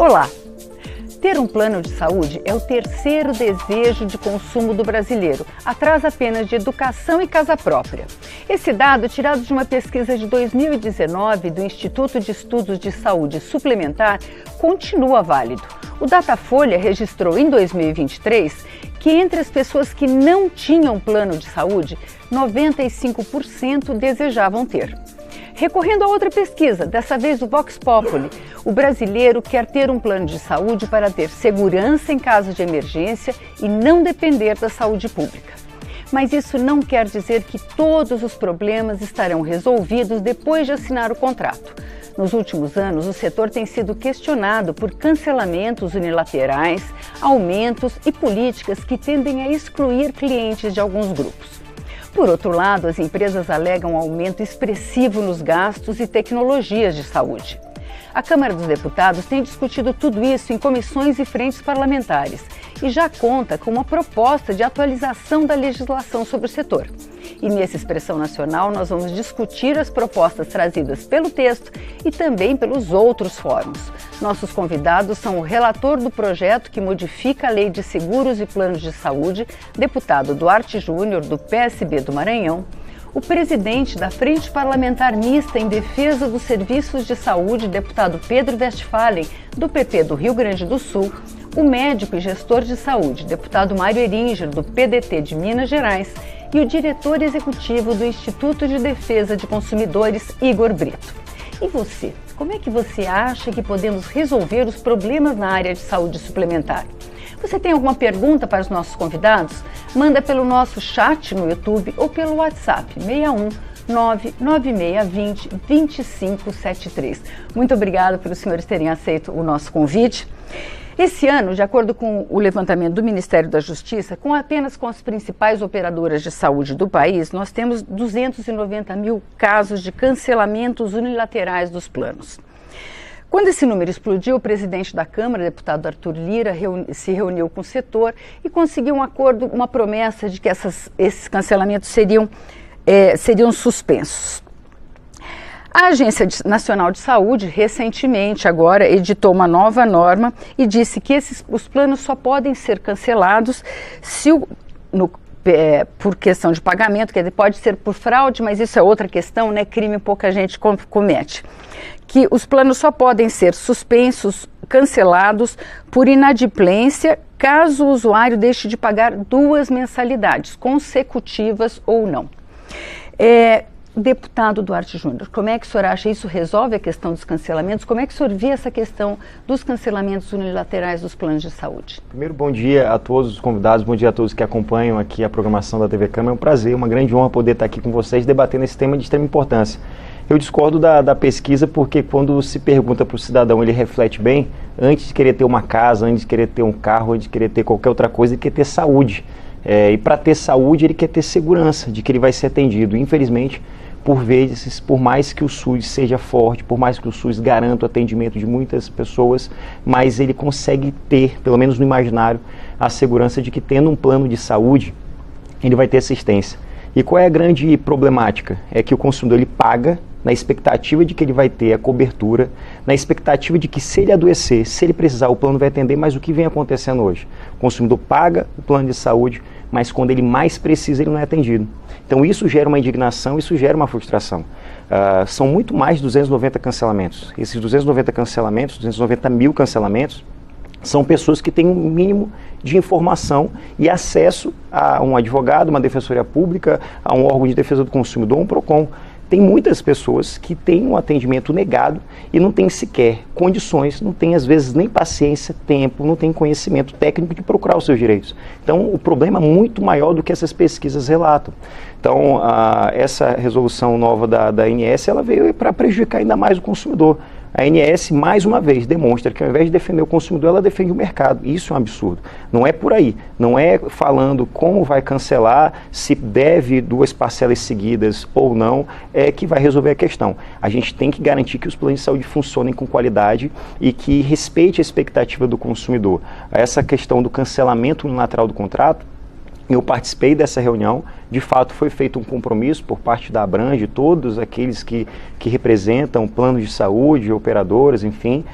Olá! Ter um plano de saúde é o terceiro desejo de consumo do brasileiro, atrás apenas de educação e casa própria. Esse dado, tirado de uma pesquisa de 2019 do Instituto de Estudos de Saúde Suplementar, continua válido. O Datafolha registrou em 2023 que entre as pessoas que não tinham plano de saúde, 95% desejavam ter. Recorrendo a outra pesquisa, dessa vez do Vox Populi, o brasileiro quer ter um plano de saúde para ter segurança em caso de emergência e não depender da saúde pública. Mas isso não quer dizer que todos os problemas estarão resolvidos depois de assinar o contrato. Nos últimos anos, o setor tem sido questionado por cancelamentos unilaterais, aumentos e políticas que tendem a excluir clientes de alguns grupos. Por outro lado, as empresas alegam um aumento expressivo nos gastos e tecnologias de saúde. A Câmara dos Deputados tem discutido tudo isso em comissões e frentes parlamentares e já conta com uma proposta de atualização da legislação sobre o setor. E nessa Expressão Nacional nós vamos discutir as propostas trazidas pelo texto e também pelos outros fóruns. Nossos convidados são o relator do projeto que modifica a Lei de Seguros e Planos de Saúde, deputado Duarte Júnior, do PSB do Maranhão, o presidente da Frente Parlamentar Mista em Defesa dos Serviços de Saúde, deputado Pedro Westphalen, do PP do Rio Grande do Sul, o médico e gestor de saúde, deputado Mário Eringer, do PDT de Minas Gerais, e o diretor executivo do Instituto de Defesa de Consumidores, Igor Brito. E você? Como é que você acha que podemos resolver os problemas na área de saúde suplementar? Você tem alguma pergunta para os nossos convidados? Manda pelo nosso chat no YouTube ou pelo WhatsApp 61 99620 2573. Muito obrigada por os senhores terem aceito o nosso convite. Esse ano, de acordo com o levantamento do Ministério da Justiça, apenas com as principais operadoras de saúde do país, nós temos 290 mil casos de cancelamentos unilaterais dos planos. Quando esse número explodiu, o presidente da Câmara, deputado Arthur Lira, se reuniu com o setor e conseguiu um acordo, uma promessa de que esses cancelamentos seriam suspensos. A Agência Nacional de Saúde, recentemente, agora, editou uma nova norma e disse que os planos só podem ser cancelados por questão de pagamento, que pode ser por fraude, mas isso é outra questão, né? Crime pouca gente comete. Que os planos só podem ser suspensos, cancelados por inadimplência, caso o usuário deixe de pagar 2 mensalidades, consecutivas ou não. Deputado Duarte Júnior, como é que o senhor acha isso resolve a questão dos cancelamentos? Como é que o senhor vê essa questão dos cancelamentos unilaterais dos planos de saúde? Primeiro, bom dia a todos os convidados, bom dia a todos que acompanham aqui a programação da TV Câmara. É um prazer, uma grande honra poder estar aqui com vocês debatendo esse tema de extrema importância. Eu discordo da pesquisa porque quando se pergunta para o cidadão, ele reflete bem, antes de querer ter uma casa, antes de querer ter um carro, antes de querer ter qualquer outra coisa, ele quer ter saúde. E para ter saúde, ele quer ter segurança de que ele vai ser atendido. Infelizmente, por vezes, por mais que o SUS seja forte, por mais que o SUS garanta o atendimento de muitas pessoas, mas ele consegue ter, pelo menos no imaginário, a segurança de que tendo um plano de saúde, ele vai ter assistência. E qual é a grande problemática? É que o consumidor ele paga na expectativa de que ele vai ter a cobertura, na expectativa de que se ele adoecer, se ele precisar, o plano vai atender, mas o que vem acontecendo hoje? O consumidor paga o plano de saúde, mas quando ele mais precisa, ele não é atendido. Então isso gera uma indignação, isso gera uma frustração. São muito mais de 290 cancelamentos. Esses 290 cancelamentos, 290 mil cancelamentos, são pessoas que têm um mínimo de informação e acesso a um advogado, uma defensoria pública, a um órgão de defesa do consumidor, um PROCON. Tem muitas pessoas que têm um atendimento negado e não têm sequer condições, não têm às vezes nem paciência, tempo, não têm conhecimento técnico de procurar os seus direitos. Então o problema é muito maior do que essas pesquisas relatam. Então essa resolução nova da ANS, ela veio para prejudicar ainda mais o consumidor. A ANS, mais uma vez, demonstra que ao invés de defender o consumidor, ela defende o mercado. Isso é um absurdo. Não é por aí. Não é falando como vai cancelar, se deve 2 parcelas seguidas ou não, que vai resolver a questão. A gente tem que garantir que os planos de saúde funcionem com qualidade e que respeite a expectativa do consumidor. Essa questão do cancelamento unilateral do contrato, Eu participei dessa reunião, de fato foi feito um compromisso por parte da Abrange, todos aqueles que representam planos de saúde, operadoras, enfim,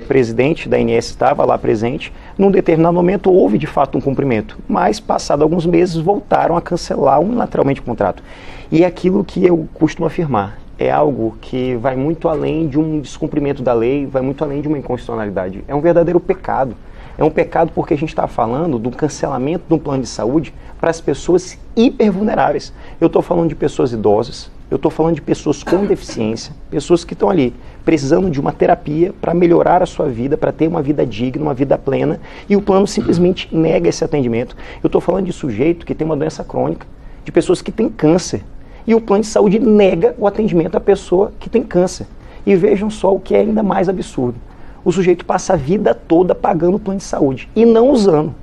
presidente da ANS estava lá presente. Num determinado momento houve de fato um cumprimento, mas passado alguns meses voltaram a cancelar unilateralmente o contrato. E é aquilo que eu costumo afirmar, é algo que vai muito além de um descumprimento da lei, vai muito além de uma inconstitucionalidade, é um verdadeiro pecado. É um pecado porque a gente está falando do cancelamento de um plano de saúde para as pessoas hipervulneráveis. Eu estou falando de pessoas idosas, eu estou falando de pessoas com deficiência, pessoas que estão ali precisando de uma terapia para melhorar a sua vida, para ter uma vida digna, uma vida plena, e o plano simplesmente nega esse atendimento. Eu estou falando de sujeito que tem uma doença crônica, de pessoas que têm câncer, e o plano de saúde nega o atendimento à pessoa que tem câncer. E vejam só o que é ainda mais absurdo. O sujeito passa a vida toda pagando o plano de saúde e não usando.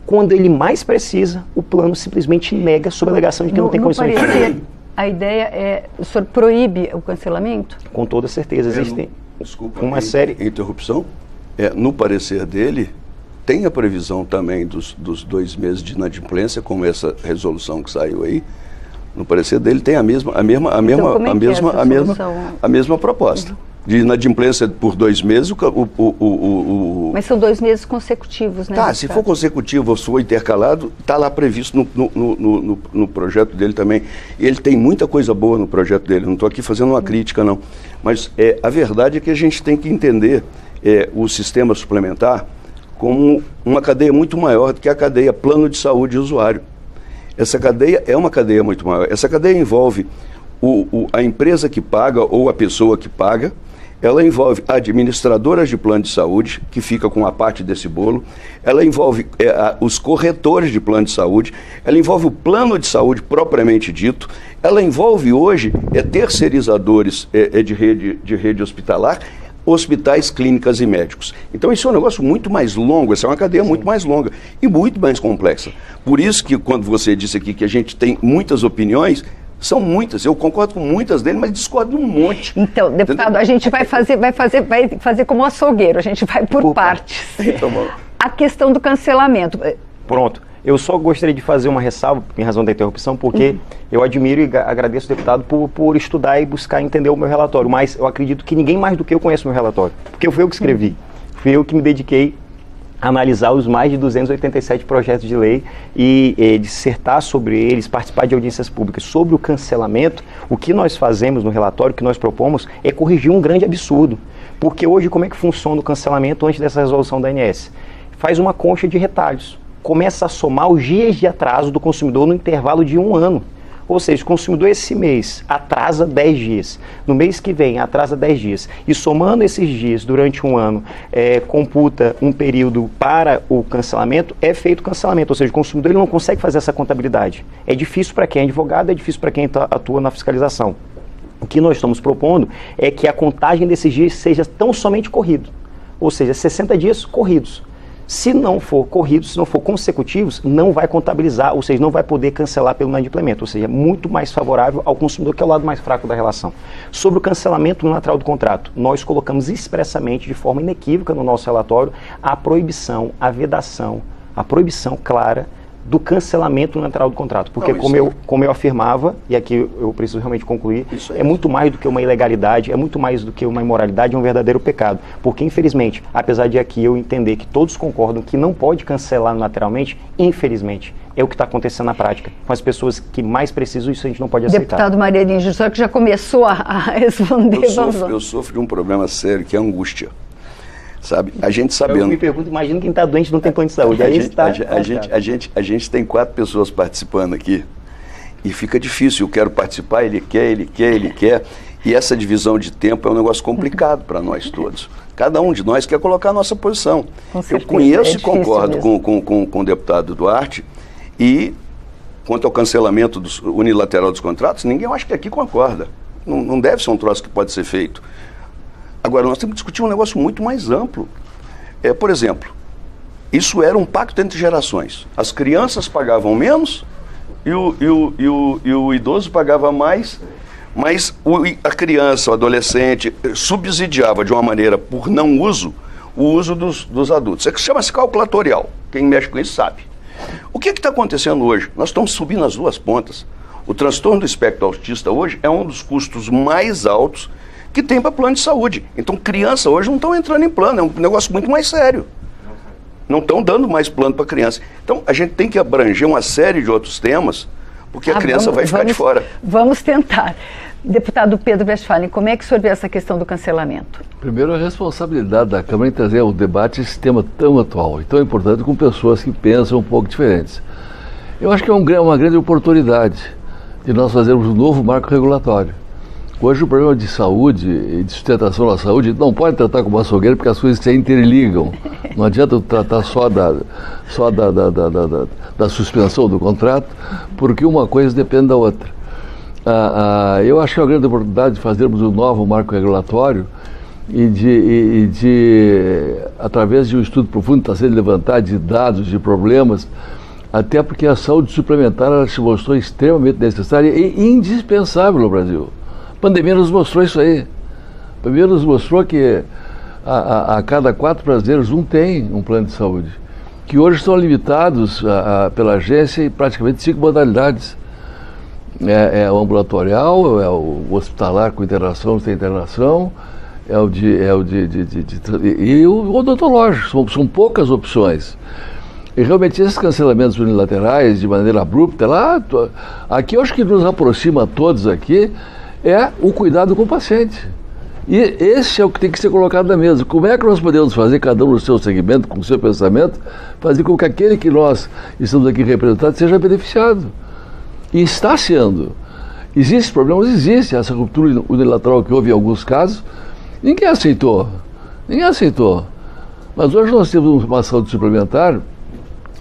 Quando ele mais precisa, o plano simplesmente nega sob a alegação de que não tem condições de fazer. A ideia é, o senhor proíbe o cancelamento? Com toda certeza. Existe uma série... Interrupção. No parecer dele, tem a previsão também dos 2 meses de inadimplência, como essa resolução que saiu aí. No parecer dele tem a mesma proposta. De inadimplência por 2 meses, Mas são 2 meses consecutivos, né? Tá, se for consecutivo ou se for intercalado, está lá previsto no projeto dele também. Ele tem muita coisa boa no projeto dele, não estou aqui fazendo uma crítica, não. Mas a verdade é que a gente tem que entender o sistema suplementar como uma cadeia muito maior do que a cadeia plano de saúde e usuário. Essa cadeia é uma cadeia muito maior. Essa cadeia envolve a empresa que paga ou a pessoa que paga. Ela envolve administradoras de plano de saúde, que fica com a parte desse bolo. Ela envolve os corretores de plano de saúde. Ela envolve o plano de saúde propriamente dito. Ela envolve hoje terceirizadores de rede hospitalar, hospitais, clínicas e médicos. Então isso é um negócio muito mais longo, essa é uma cadeia muito mais longa e muito mais complexa. Por isso que quando você disse aqui que a gente tem muitas opiniões, são muitas, eu concordo com muitas deles, mas discordo um monte. Então, deputado, entendeu? A gente vai fazer como açougueiro, a gente vai por partes. Então, a questão do cancelamento. Pronto. Eu só gostaria de fazer uma ressalva, em razão da interrupção, porque eu admiro e agradeço o deputado por estudar e buscar entender o meu relatório, mas eu acredito que ninguém mais do que eu conhece o meu relatório, porque fui eu que escrevi, fui eu que me dediquei a analisar os mais de 287 projetos de lei e dissertar sobre eles, participar de audiências públicas. Sobre o cancelamento, o que nós fazemos no relatório, o que nós propomos, é corrigir um grande absurdo, porque hoje como é que funciona o cancelamento antes dessa resolução da ANS? Faz uma concha de retalhos. Começa a somar os dias de atraso do consumidor no intervalo de 1 ano. Ou seja, o consumidor esse mês atrasa 10 dias, no mês que vem atrasa 10 dias, e somando esses dias durante 1 ano, computa um período para o cancelamento, é feito o cancelamento. Ou seja, o consumidor ele não consegue fazer essa contabilidade. É difícil para quem é advogado, é difícil para quem atua na fiscalização. O que nós estamos propondo é que a contagem desses dias seja tão somente corrido, ou seja, 60 dias corridos. Se não for corrido, se não for consecutivos, não vai contabilizar, ou seja, não vai poder cancelar pelo inadimplemento, ou seja, é muito mais favorável ao consumidor, que é o lado mais fraco da relação. Sobre o cancelamento unilateral do contrato, nós colocamos expressamente, de forma inequívoca no nosso relatório, a proibição, a vedação, a proibição clara do cancelamento unilateral do contrato, porque não, como eu afirmava, e aqui eu preciso realmente concluir, é muito mais do que uma ilegalidade, é muito mais do que uma imoralidade, é um verdadeiro pecado, porque infelizmente, apesar de aqui eu entender que todos concordam que não pode cancelar unilateralmente, infelizmente, é o que está acontecendo na prática, com as pessoas que mais precisam, isso a gente não pode aceitar. Deputado Maria Lins, o senhor que já começou a responder. Eu sofro de um problema sério, que é a angústia. Sabe? A gente sabendo... Eu me pergunto, imagina quem está doente não tem plano de saúde. A gente tem 4 pessoas participando aqui e fica difícil. Eu quero participar, ele quer. E essa divisão de tempo é um negócio complicado para nós todos. Cada um de nós quer colocar a nossa posição. Eu conheço e concordo com o deputado Duarte e quanto ao cancelamento unilateral dos contratos, ninguém acha que aqui concorda. Não deve ser um troço que pode ser feito. Agora, nós temos que discutir um negócio muito mais amplo. Por exemplo, isso era um pacto entre gerações. As crianças pagavam menos e o idoso pagava mais, mas a criança, o adolescente, subsidiava de uma maneira, por não uso, o uso dos adultos. Isso chama-se calculatorial. Quem mexe com isso sabe. O que está acontecendo hoje? Nós estamos subindo as duas pontas. O transtorno do espectro autista hoje é um dos custos mais altos que tem para plano de saúde. Então, criança hoje não estão entrando em plano, é um negócio muito mais sério. Não estão dando mais plano para criança. Então, a gente tem que abranger uma série de outros temas, porque a criança vai ficar de fora. Vamos tentar. Deputado Pedro Westphalen, como é que o senhor vê essa questão do cancelamento? Primeiro, a responsabilidade da Câmara em trazer ao debate esse tema tão atual e tão importante com pessoas que pensam um pouco diferentes. Eu acho que é uma grande oportunidade de nós fazermos um novo marco regulatório. Hoje o problema de saúde e de sustentação da saúde não pode tratar como açougueiro porque as coisas se interligam. Não adianta tratar só da suspensão do contrato, porque uma coisa depende da outra. Eu acho que é uma grande oportunidade de fazermos um novo marco regulatório e de através de um estudo profundo que está sendo levantado de dados, de problemas, até porque a saúde suplementar ela se mostrou extremamente necessária e indispensável no Brasil. A pandemia nos mostrou isso aí. A pandemia nos mostrou que a cada 4 brasileiros, um tem um plano de saúde, que hoje são limitados pela agência em praticamente 5 modalidades. É o ambulatorial, é o hospitalar com internação, sem internação, e o odontológico. São poucas opções. E realmente esses cancelamentos unilaterais, de maneira abrupta, aqui eu acho que nos aproxima a todos aqui, é o cuidado com o paciente. E esse é o que tem que ser colocado na mesa. Como é que nós podemos fazer, cada um no seu segmento, com o seu pensamento, fazer com que aquele que nós estamos aqui representados seja beneficiado? E está sendo. Existem problemas? Existe. Essa ruptura unilateral que houve em alguns casos, ninguém aceitou. Ninguém aceitou. Mas hoje nós temos uma saúde suplementar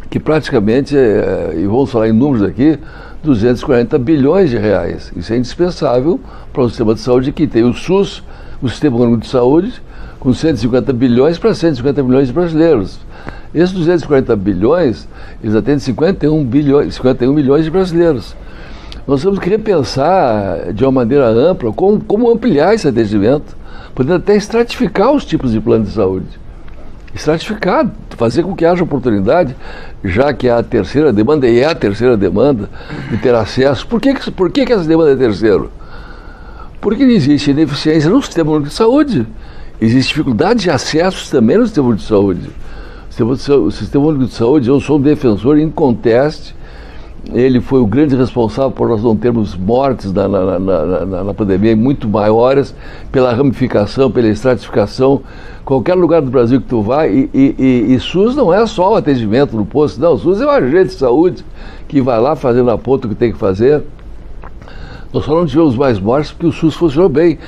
que praticamente, e vamos falar em números aqui, 240 bilhões de reais. Isso é indispensável para o sistema de saúde que tem o SUS, o Sistema Único de Saúde, com 150 bilhões para 150 milhões de brasileiros. Esses 240 bilhões, eles atendem 51 milhões de brasileiros. Nós temos que repensar de uma maneira ampla como ampliar esse atendimento, podendo até estratificar os tipos de plano de saúde. Estratificar, fazer com que haja oportunidade, já que há a terceira demanda, e é a terceira demanda, de ter acesso. Por que essa demanda é terceiro? Porque existe ineficiência no Sistema Único de Saúde. Existe dificuldade de acesso também no Sistema Único de Saúde. O Sistema Único de Saúde, eu sou um defensor inconteste. Ele foi o grande responsável por nós não termos mortes na pandemia muito maiores, pela ramificação, pela estratificação. Qualquer lugar do Brasil que tu vá, e SUS não é só o atendimento no posto, não. O SUS é o agente de saúde que vai lá fazendo a ponta o que tem que fazer. Nós só não tivemos mais mortes porque o SUS funcionou bem.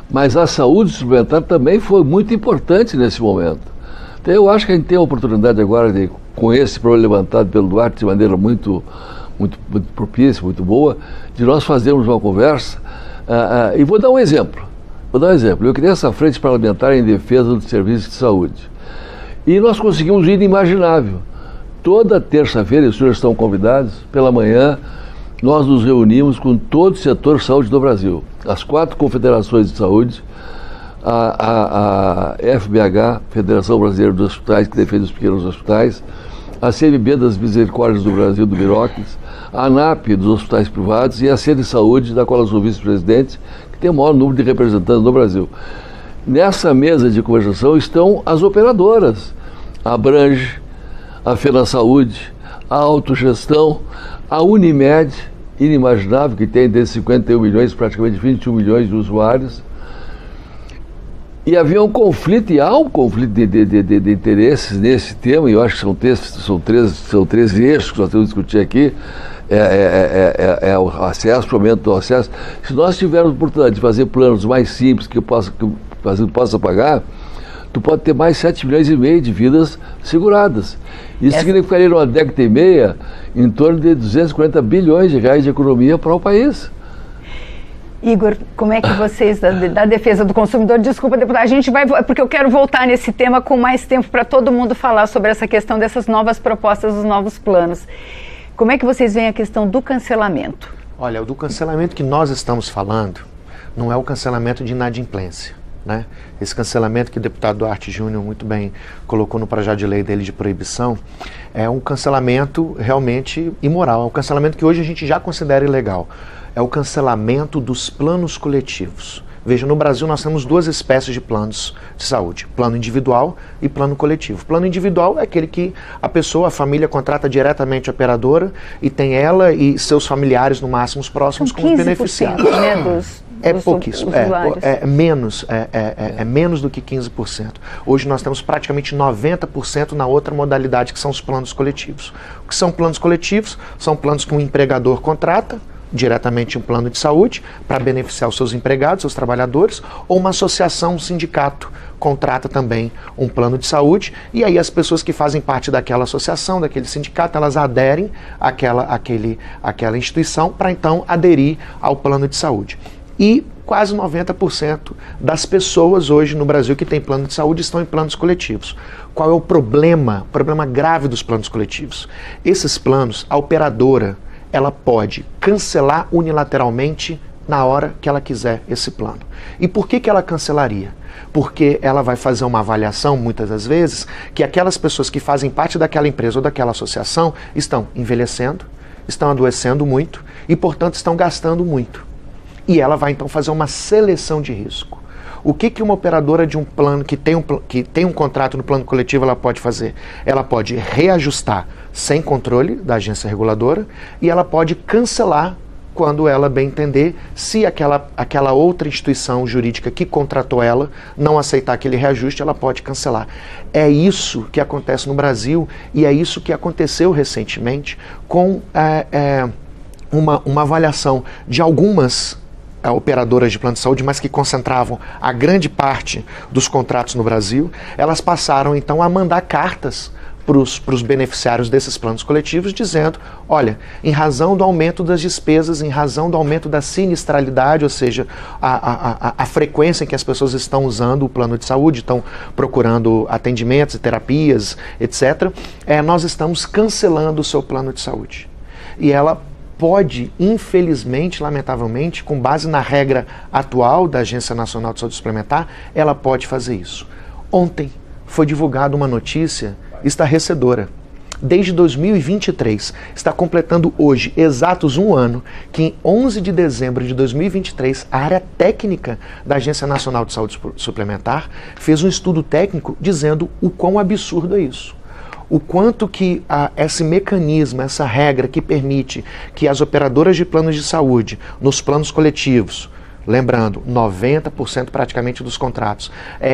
Mas a saúde suplementar também foi muito importante nesse momento. Então eu acho que a gente tem a oportunidade agora, com esse problema levantado pelo Duarte de maneira muito propícia, muito boa, de nós fazermos uma conversa. E vou dar um exemplo. Eu criei essa frente parlamentar em defesa do serviço de saúde. E nós conseguimos o inimaginável. Toda terça-feira, os senhores estão convidados, pela manhã, nós nos reunimos com todo o setor de saúde do Brasil. As 4 confederações de saúde, a FBH, Federação Brasileira dos Hospitais, que defende os pequenos hospitais, a CMB das Misericórdias do Brasil, do Biroques, a ANAP dos hospitais privados e a Sede de Saúde, da qual eu sou vice-presidente, que tem o maior número de representantes no Brasil. Nessa mesa de conversação estão as operadoras, a Abrange, a FenaSaúde, a Autogestão, a Unimed, inimaginável, que tem desde 51 milhões, praticamente 21 milhões de usuários. E havia um conflito, e há um conflito de interesses nesse tema, e eu acho que são três eixos que nós temos que discutir aqui. O acesso, o aumento do acesso. Se nós tivermos a oportunidade de fazer planos mais simples que o paciente possa pagar, tu pode ter mais 7 milhões e meio de vidas seguradas. Isso significaria numa década e meia em torno de 240 bilhões de reais de economia para o país. Igor, como é que vocês, da defesa do consumidor, desculpa, deputado, a gente vai, porque eu quero voltar nesse tema com mais tempo para todo mundo falar sobre essa questão dessas novas propostas, dos novos planos. Como é que vocês veem a questão do cancelamento? Olha, o do cancelamento que nós estamos falando não é o cancelamento de inadimplência. né? Esse cancelamento que o deputado Duarte Júnior muito bem colocou no projeto de lei dele de proibição é um cancelamento realmente imoral, é um cancelamento que hoje a gente já considera ilegal, é o cancelamento dos planos coletivos. Veja, no Brasil nós temos duas espécies de planos de saúde, plano individual e plano coletivo. Plano individual é aquele que a pessoa, a família, contrata diretamente a operadora e tem ela e seus familiares, no máximo, os próximos, como beneficiados. Né, é pouquíssimo, é menos do que 15%. Hoje nós temos praticamente 90% na outra modalidade, que são os planos coletivos. O que são planos coletivos? São planos que um empregador contrata diretamente um plano de saúde para beneficiar os seus empregados, seus trabalhadores, ou uma associação, um sindicato contrata também um plano de saúde, e aí as pessoas que fazem parte daquela associação, daquele sindicato, elas aderem àquela instituição para então aderir ao plano de saúde. E quase 90% das pessoas hoje no Brasil que têm plano de saúde estão em planos coletivos. Qual é o problema? O problema grave dos planos coletivos. Esses planos, a operadora, ela pode cancelar unilateralmente na hora que ela quiser esse plano. E por que ela cancelaria? Porque ela vai fazer uma avaliação, muitas das vezes, que aquelas pessoas que fazem parte daquela empresa ou daquela associação estão envelhecendo, estão adoecendo muito e, portanto, estão gastando muito. E ela vai, então, fazer uma seleção de risco. O que uma operadora de um plano que tem um contrato no plano coletivo ela pode fazer? Ela pode reajustar sem controle da agência reguladora e ela pode cancelar quando ela bem entender, se aquela outra instituição jurídica que contratou ela não aceitar aquele reajuste, ela pode cancelar. É isso que acontece no Brasil e é isso que aconteceu recentemente com uma avaliação de algumas operadoras de plano de saúde, mas que concentravam a grande parte dos contratos no Brasil. Elas passaram então a mandar cartas para os beneficiários desses planos coletivos, dizendo, olha, em razão do aumento das despesas, em razão do aumento da sinistralidade, ou seja, a frequência em que as pessoas estão usando o plano de saúde, estão procurando atendimentos, terapias, etc., nós estamos cancelando o seu plano de saúde. E ela pode, infelizmente, lamentavelmente, com base na regra atual da Agência Nacional de Saúde Suplementar, ela pode fazer isso. Ontem foi divulgada uma notícia estarrecedora. Desde 2023, está completando hoje, exatos um ano, que em 11 de dezembro de 2023, a área técnica da Agência Nacional de Saúde Suplementar fez um estudo técnico dizendo o quão absurdo é isso. O quanto que esse mecanismo, essa regra que permite que as operadoras de planos de saúde, nos planos coletivos, lembrando, 90% praticamente dos contratos,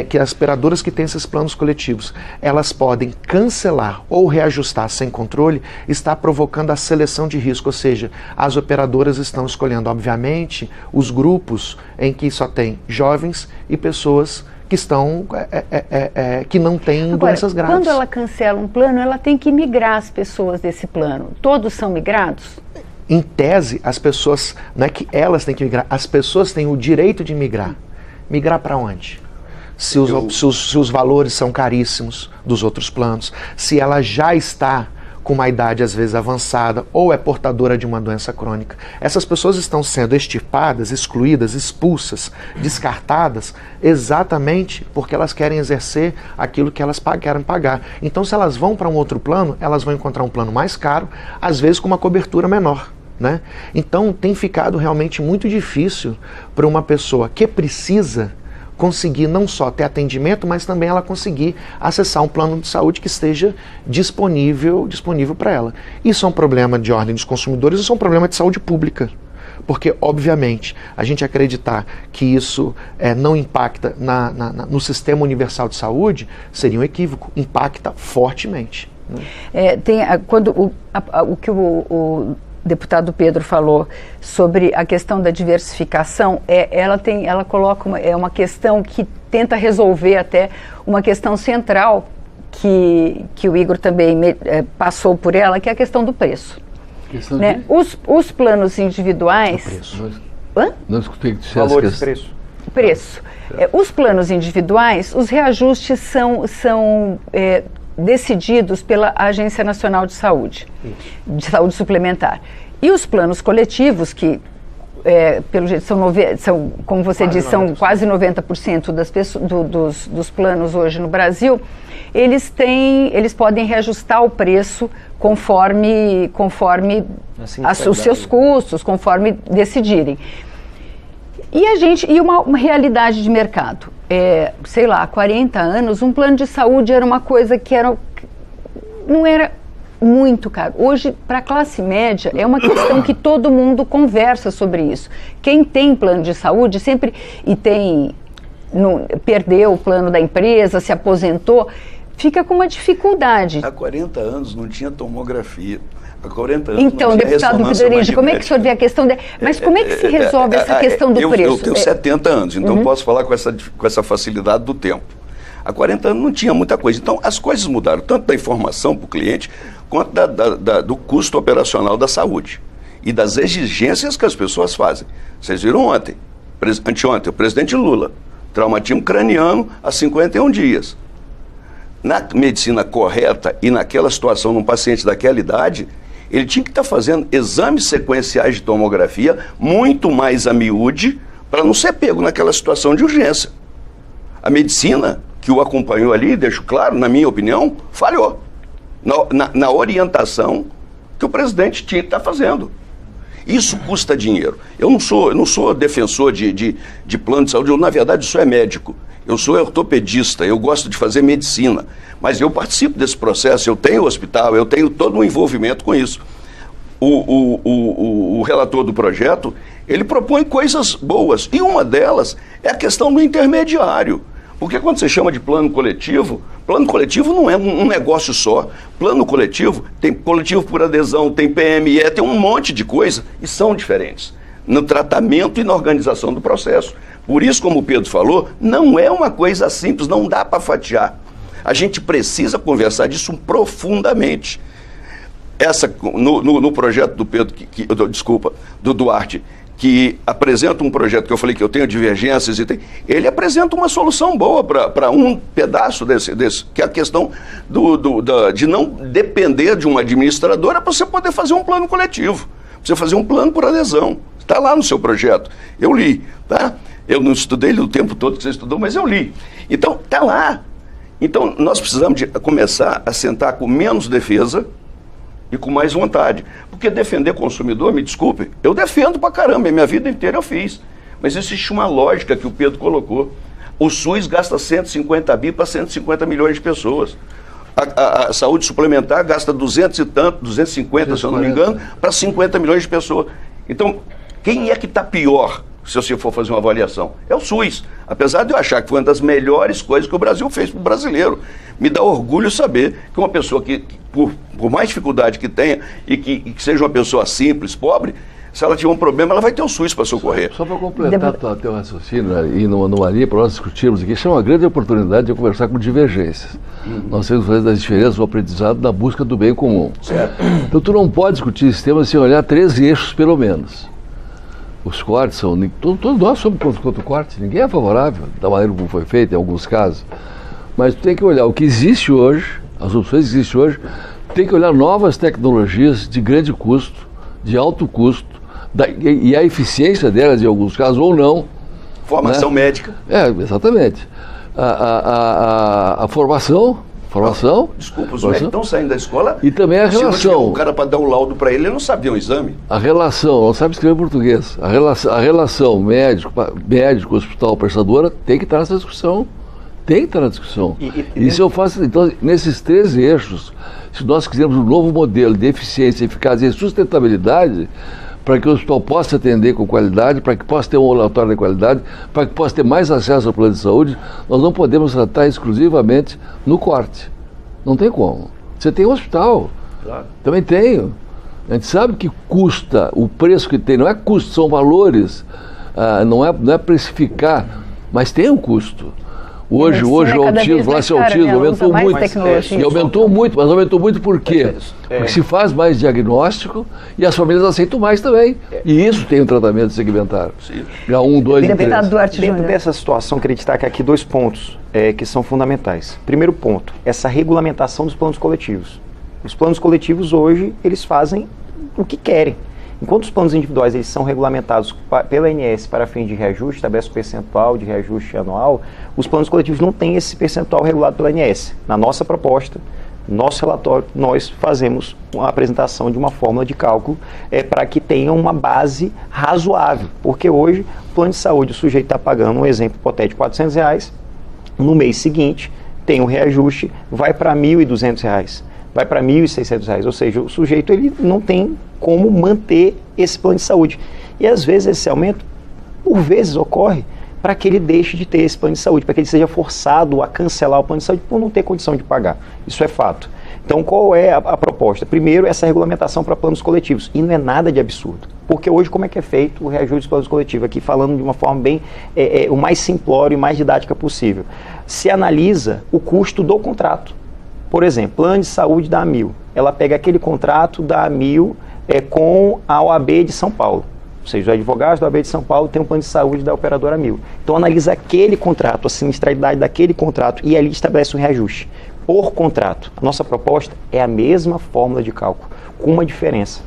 que as operadoras que têm esses planos coletivos, elas podem cancelar ou reajustar sem controle, está provocando a seleção de risco, ou seja, as operadoras estão escolhendo, obviamente, os grupos em que só tem jovens e pessoas que estão que não têm doenças graves. Quando ela cancela um plano, ela tem que migrar as pessoas desse plano. Todos são migrados? Em tese, as pessoas, não é que elas têm que migrar, as pessoas têm o direito de migrar. Migrar para onde? Se os valores são caríssimos dos outros planos, se ela já está com uma idade às vezes avançada ou é portadora de uma doença crônica. Essas pessoas estão sendo extirpadas, excluídas, expulsas, descartadas, exatamente porque elas querem exercer aquilo que elas querem pagar. Então, se elas vão para um outro plano, elas vão encontrar um plano mais caro, às vezes com uma cobertura menor, né? Então, tem ficado realmente muito difícil para uma pessoa que precisa conseguir não só ter atendimento, mas também ela conseguir acessar um plano de saúde que esteja disponível para ela. Isso é um problema de ordem dos consumidores, isso é um problema de saúde pública. Porque, obviamente, a gente acreditar que isso não impacta no sistema universal de saúde seria um equívoco, impacta fortemente. Né? Quando o que o deputado Pedro falou sobre a questão da diversificação, ela coloca uma questão que tenta resolver até uma questão central que o Igor também passou por ela, que é a questão do preço. Né? Os planos individuais... O preço. Não escutei que dissesse valores, preço. Preço. Os planos individuais, os reajustes são decididos pela Agência Nacional de Saúde Suplementar. E os planos coletivos, que pelo jeito são, como você disse, são quase 90% das pessoas, dos planos hoje no Brasil, eles podem reajustar o preço conforme os seus custos, conforme decidirem. E uma realidade de mercado. Sei lá, há 40 anos, um plano de saúde era uma coisa que não era muito caro. Hoje, para a classe média, é uma questão que todo mundo conversa sobre isso. Quem tem plano de saúde sempre, perdeu o plano da empresa, se aposentou, fica com uma dificuldade. Há 40 anos não tinha tomografia. Há 40 anos então, deputado Pidorigi, como é que o senhor vê a questão mas como é que se resolve essa questão do preço? Eu tenho 70 anos, então posso falar com essa facilidade do tempo. Há 40 anos não tinha muita coisa. Então, as coisas mudaram, tanto da informação para o cliente, quanto do custo operacional da saúde e das exigências que as pessoas fazem. Vocês viram anteontem, o presidente Lula, traumatismo craniano há 51 dias. Na medicina correta e naquela situação, num paciente daquela idade, ele tinha que estar fazendo exames sequenciais de tomografia muito mais a miúde para não ser pego naquela situação de urgência. A medicina que o acompanhou ali, deixo claro, na minha opinião, falhou na orientação que o presidente tinha que estar fazendo. Isso custa dinheiro. Eu não sou defensor de plano de saúde, na verdade, eu sou médico. Eu sou ortopedista, eu gosto de fazer medicina, mas eu participo desse processo, eu tenho hospital, eu tenho todo um envolvimento com isso. O relator do projeto, ele propõe coisas boas, e uma delas é a questão do intermediário. Porque quando você chama de plano coletivo não é um negócio só. Plano coletivo, tem coletivo por adesão, tem PME, tem um monte de coisa, e são diferentes no tratamento e na organização do processo. Por isso, como o Pedro falou, não é uma coisa simples, não dá para fatiar. A gente precisa conversar disso profundamente. No projeto do Pedro, do Duarte, que apresenta um projeto que eu falei que eu tenho divergências, ele apresenta uma solução boa para um pedaço desse, que é a questão de não depender de uma administradora para você poder fazer um plano coletivo, para você fazer um plano por adesão. Está lá no seu projeto. Eu li, tá? Eu não estudei ele o tempo todo que você estudou, mas eu li. Então, está lá. Então, nós precisamos de começar a sentar com menos defesa e com mais vontade. Porque defender consumidor, me desculpe, eu defendo pra caramba, minha vida inteira eu fiz. Mas existe uma lógica que o Pedro colocou. O SUS gasta 150 bi para 150 milhões de pessoas. A saúde suplementar gasta 250, se eu não me engano, para 50 milhões de pessoas. Então, quem é que está pior, se você for fazer uma avaliação? É o SUS. Apesar de eu achar que foi uma das melhores coisas que o Brasil fez para o brasileiro. Me dá orgulho saber que uma pessoa que por mais dificuldade que tenha e que seja uma pessoa simples, pobre, se ela tiver um problema, ela vai ter o SUS para socorrer. Só para completar teu raciocínio e numa linha para nós discutirmos aqui, isso é uma grande oportunidade de eu conversar com divergências. Nós temos que fazer das diferenças o aprendizado na busca do bem comum. Certo. Então tu não pode discutir esse tema sem olhar 3 eixos, pelo menos. Os cortes são... Todos nós somos contra o corte, ninguém é favorável da maneira como foi feito em alguns casos. Mas tu tem que olhar o que existe hoje, as opções que existem hoje, tem que olhar novas tecnologias de grande custo, de alto custo, e a eficiência delas em alguns casos ou não. Formação médica. Exatamente. A formação. Desculpa, os médicos estão saindo da escola. E também a relação. O cara, para dar um laudo para ele não sabia um exame. A relação, não sabe escrever português. A relação médico, hospital, prestadora tem que estar nessa discussão. Tem que estar na discussão. Isso eu faço, então, nesses 3 eixos, se nós quisermos um novo modelo de eficiência, eficácia e sustentabilidade, para que o hospital possa atender com qualidade, para que possa ter um relatório de qualidade, para que possa ter mais acesso ao plano de saúde, nós não podemos tratar exclusivamente no corte. Não tem como. Você tem um hospital. Claro. Também tenho. A gente sabe que custa, o preço que tem, não é custo, são valores, não é precificar, mas tem um custo. Hoje o autismo, aumentou muito. E aumentou muito, mas aumentou muito por quê? Porque se faz mais diagnóstico e as famílias aceitam mais também. E isso tem um tratamento segmentar. Já 1, 2 e 3. Dentro dessa situação, queria destacar aqui 2 pontos que são fundamentais. Primeiro ponto, essa regulamentação dos planos coletivos. Os planos coletivos hoje, eles fazem o que querem. Enquanto os planos individuais eles são regulamentados pela ANS para fins de reajuste, estabelece o percentual de reajuste anual, os planos coletivos não têm esse percentual regulado pela ANS. Na nossa proposta, nosso relatório, nós fazemos uma apresentação de uma fórmula de cálculo para que tenha uma base razoável, porque hoje o plano de saúde, o sujeito está pagando, um exemplo hipotético, R$400, no mês seguinte tem um reajuste, vai para R$1.200, vai para R$1.600, ou seja, o sujeito ele não tem como manter esse plano de saúde. E às vezes esse aumento, por vezes, ocorre para que ele deixe de ter esse plano de saúde, para que ele seja forçado a cancelar o plano de saúde por não ter condição de pagar. Isso é fato. Então, qual é a proposta? Primeiro, essa regulamentação para planos coletivos. E não é nada de absurdo. Porque hoje, como é que é feito o reajuste dos planos coletivos? Aqui falando de uma forma bem, o mais simplório e mais didática possível. Se analisa o custo do contrato. Por exemplo, plano de saúde da AMIL. Ela pega aquele contrato da AMIL com a OAB de São Paulo. Ou seja, os advogados da OAB de São Paulo têm um plano de saúde da operadora AMIL. Então analisa aquele contrato, a sinistralidade daquele contrato e ali estabelece um reajuste por contrato. A nossa proposta é a mesma fórmula de cálculo, com uma diferença.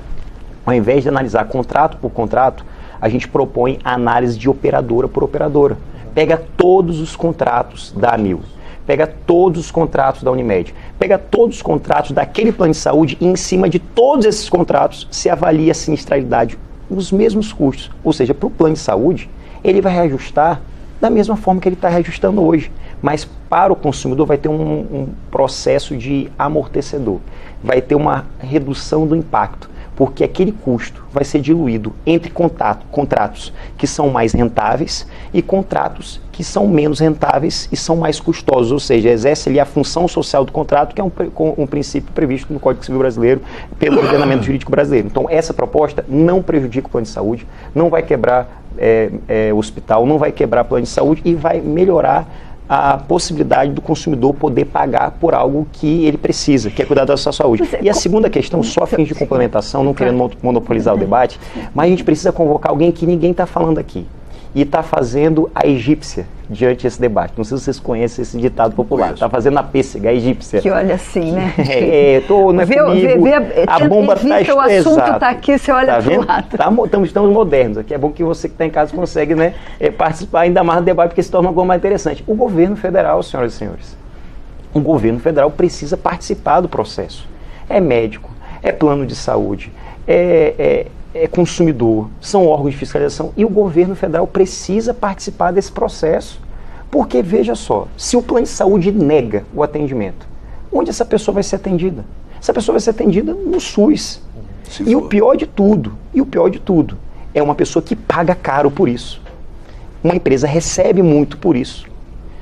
Ao invés de analisar contrato por contrato, a gente propõe a análise de operadora por operadora. Pega todos os contratos da AMIL, pega todos os contratos da Unimed, pega todos os contratos daquele plano de saúde e em cima de todos esses contratos se avalia a sinistralidade, os mesmos custos. Ou seja, para o plano de saúde, ele vai reajustar da mesma forma que ele está reajustando hoje. Mas para o consumidor vai ter um processo de amortecedor. Vai ter uma redução do impacto, porque aquele custo vai ser diluído entre contratos que são mais rentáveis e contratos que são menos rentáveis e são mais custosos, ou seja, exerce ali a função social do contrato, que é um princípio previsto no Código Civil Brasileiro pelo ordenamento jurídico brasileiro. Então, essa proposta não prejudica o plano de saúde, não vai quebrar hospital, não vai quebrar plano de saúde e vai melhorar a possibilidade do consumidor poder pagar por algo que ele precisa, que é cuidar da sua saúde. E a segunda questão, só a fim de complementação, não querendo monopolizar o debate, mas a gente precisa convocar alguém que ninguém está falando aqui. E está fazendo a egípcia diante desse debate. Não sei se vocês conhecem esse ditado popular. Está fazendo a pêssega, a egípcia. Que olha assim, né? A bomba está... O assunto está aqui, você olha para o lado. Estamos modernos aqui. É bom que você que está em casa consegue participar ainda mais do debate, porque se torna algo mais interessante. O governo federal, senhoras e senhores, o governo federal precisa participar do processo. É médico, é plano de saúde, é consumidor, são órgãos de fiscalização e o governo federal precisa participar desse processo. Porque, veja só, se o plano de saúde nega o atendimento, onde essa pessoa vai ser atendida? Essa pessoa vai ser atendida no SUS. E o pior de tudo, é uma pessoa que paga caro por isso. Uma empresa recebe muito por isso.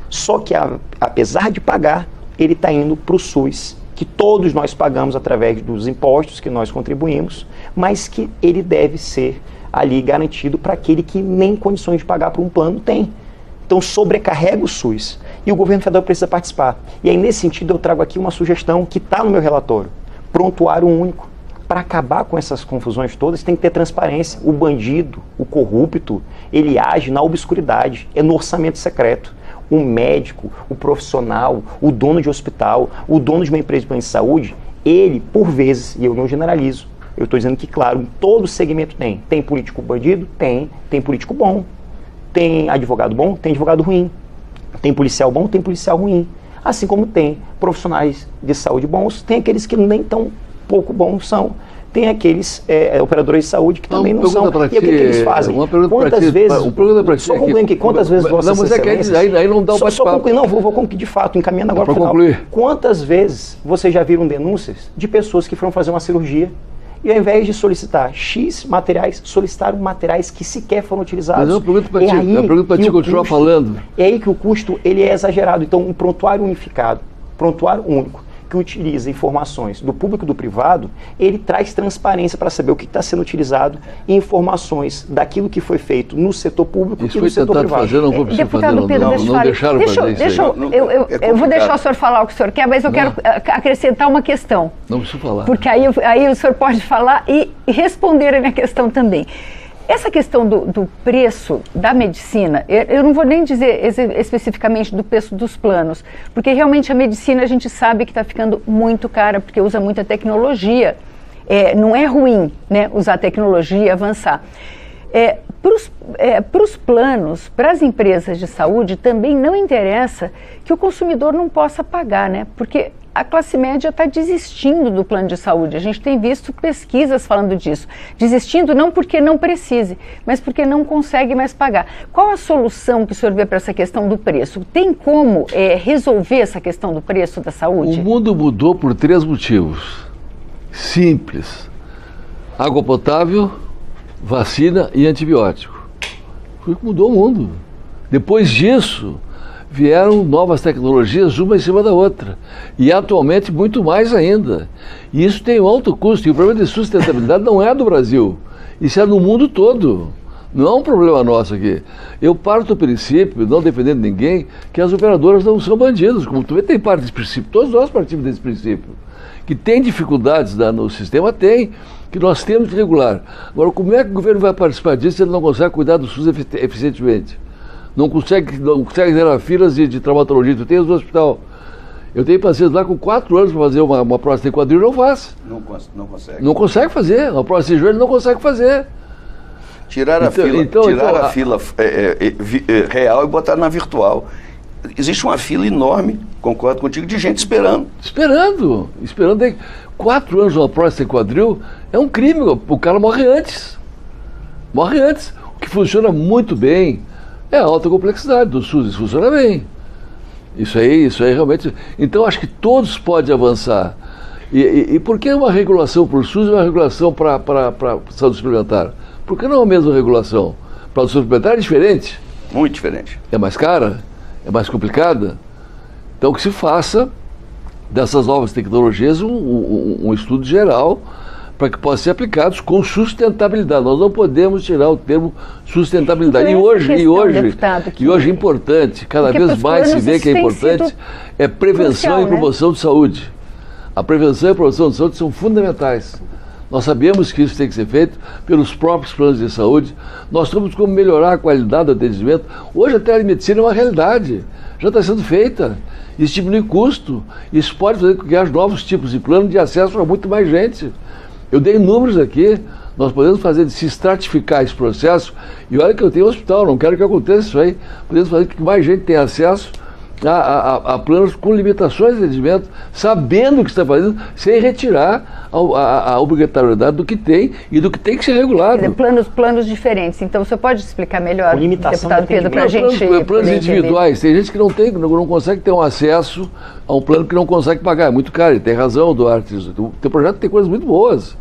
Só que, apesar de pagar, ele está indo para o SUS, que todos nós pagamos através dos impostos que nós contribuímos, mas que ele deve ser ali garantido para aquele que nem condições de pagar por um plano tem. Então sobrecarrega o SUS e o governo federal precisa participar. E aí nesse sentido eu trago aqui uma sugestão que está no meu relatório, prontuário único. Para acabar com essas confusões todas tem que ter transparência. O bandido, o corrupto, ele age na obscuridade, é no orçamento secreto. O médico, o profissional, o dono de hospital, o dono de uma empresa de plano de saúde, ele, por vezes, e eu não generalizo, eu estou dizendo que, claro, em todo segmento tem. Tem político bandido? Tem político bom. Tem advogado bom? Tem advogado ruim. Tem policial bom? Tem policial ruim. Assim como tem profissionais de saúde bons, tem aqueles que nem tão pouco bons são. Tem aqueles operadores de saúde que também não são. E o que eles fazem? Quantas vezes... Só concluindo aqui, quantas vezes Vossas Excelências... Aí não dá o bate-papo. Só concluir, não, vou concluir de fato, encaminhando agora para o final. Quantas vezes vocês já viram denúncias de pessoas que foram fazer uma cirurgia e ao invés de solicitar X materiais, solicitaram materiais que sequer foram utilizados? Mas eu pergunto para ti, continuar falando. É aí que o custo ele é exagerado. Então, um prontuário unificado, prontuário único, que utiliza informações do público e do privado, ele traz transparência para saber o que está sendo utilizado e informações daquilo que foi feito no setor público e no setor privado. Fazer, não vou Deputado fazer, Pedro, não deixaram fazer isso aí. Eu vou deixar o senhor falar o que o senhor quer, mas eu quero acrescentar uma questão. Não preciso falar. Porque aí o senhor pode falar e responder a minha questão também. Essa questão do preço da medicina, eu não vou nem dizer especificamente do preço dos planos, porque realmente a medicina a gente sabe que está ficando muito cara, porque usa muita tecnologia não é ruim, né, usar tecnologia e avançar. Para os planos, para as empresas de saúde, também não interessa que o consumidor não possa pagar, né? Porque a classe média está desistindo do plano de saúde. A gente tem visto pesquisas falando disso. Desistindo não porque não precise, mas porque não consegue mais pagar. Qual a solução que o senhor vê para essa questão do preço? Tem como resolver essa questão do preço da saúde? O mundo mudou por 3 motivos. Simples. Água potável, vacina e antibiótico. Foi o que mudou o mundo. Depois disso, vieram novas tecnologias, uma em cima da outra. E atualmente muito mais ainda. E isso tem um alto custo. E o problema de sustentabilidade não é do Brasil. Isso é no mundo todo. Não é um problema nosso aqui. Eu parto do princípio, não defendendo ninguém, que as operadoras não são bandidos. Como tu vê, tem parte desse princípio. Todos nós partimos desse princípio. Que tem dificuldades no sistema, tem. Que nós temos que regular. Agora, como é que o governo vai participar disso se ele não consegue cuidar do SUS eficientemente? Não consegue gerar filas de traumatologia. Tu tens no hospital. Eu tenho pacientes lá com 4 anos para fazer uma próstata de quadril, não faz. Não consegue. Não consegue fazer. Uma próstata de joelho não consegue fazer. Tirar a fila real e botar na virtual. Existe uma fila enorme, concordo contigo, de gente esperando. Esperando. 4 anos uma próstata de quadril é um crime. O cara morre antes. O que funciona muito bem é a alta complexidade do SUS. Isso funciona bem. Isso aí realmente... Então, acho que todos podem avançar. E por que uma regulação para o SUS e uma regulação para a saúde suplementar? Por que não a mesma regulação? Para a saúde suplementar é diferente. Muito diferente. É mais cara? É mais complicada? Então, que se faça dessas novas tecnologias um estudo geral para que possam ser aplicados com sustentabilidade. Nós não podemos tirar o termo sustentabilidade. Então, e hoje é importante, cada vez mais se vê que é importante, é prevenção crucial, e promoção de saúde. A prevenção e a promoção de saúde são fundamentais. Nós sabemos que isso tem que ser feito pelos próprios planos de saúde. Nós temos como melhorar a qualidade do atendimento. Hoje a telemedicina é uma realidade, já está sendo feita. Isso diminui custo. Isso pode fazer com que haja novos tipos de plano de acesso a muito mais gente. Eu dei números aqui, nós podemos fazer de se estratificar esse processo, e olha que eu tenho um hospital, não quero que aconteça isso aí, podemos fazer com que mais gente tenha acesso a planos com limitações de atendimento, sabendo o que está fazendo, sem retirar a obrigatoriedade do que tem e do que tem que ser regulado. Planos diferentes. Então, você pode explicar melhor, deputado Pedro, para a gente... Planos individuais. Tem gente que não consegue ter um acesso a um plano que não consegue pagar. É muito caro. Ele tem razão, Duarte. O teu projeto tem coisas muito boas.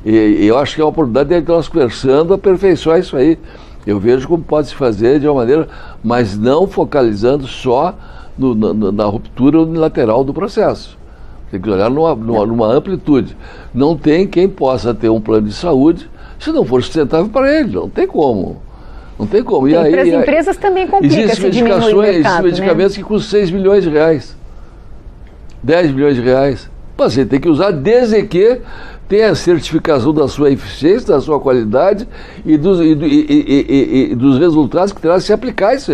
E eu acho que é uma oportunidade de nós conversando, aperfeiçoar isso aí. Eu vejo como pode se fazer de uma maneira, mas não focalizando só na ruptura unilateral do processo. Tem que olhar numa amplitude. Não tem quem possa ter um plano de saúde se não for sustentável para ele. Não tem como. Não tem como. E para as empresas também complica se diminuir o mercado, existem medicamentos que custam 6 milhões de reais. 10 milhões de reais. Você tem que usar desde que tenha a certificação da sua eficiência, da sua qualidade e dos resultados que terá se aplicar isso.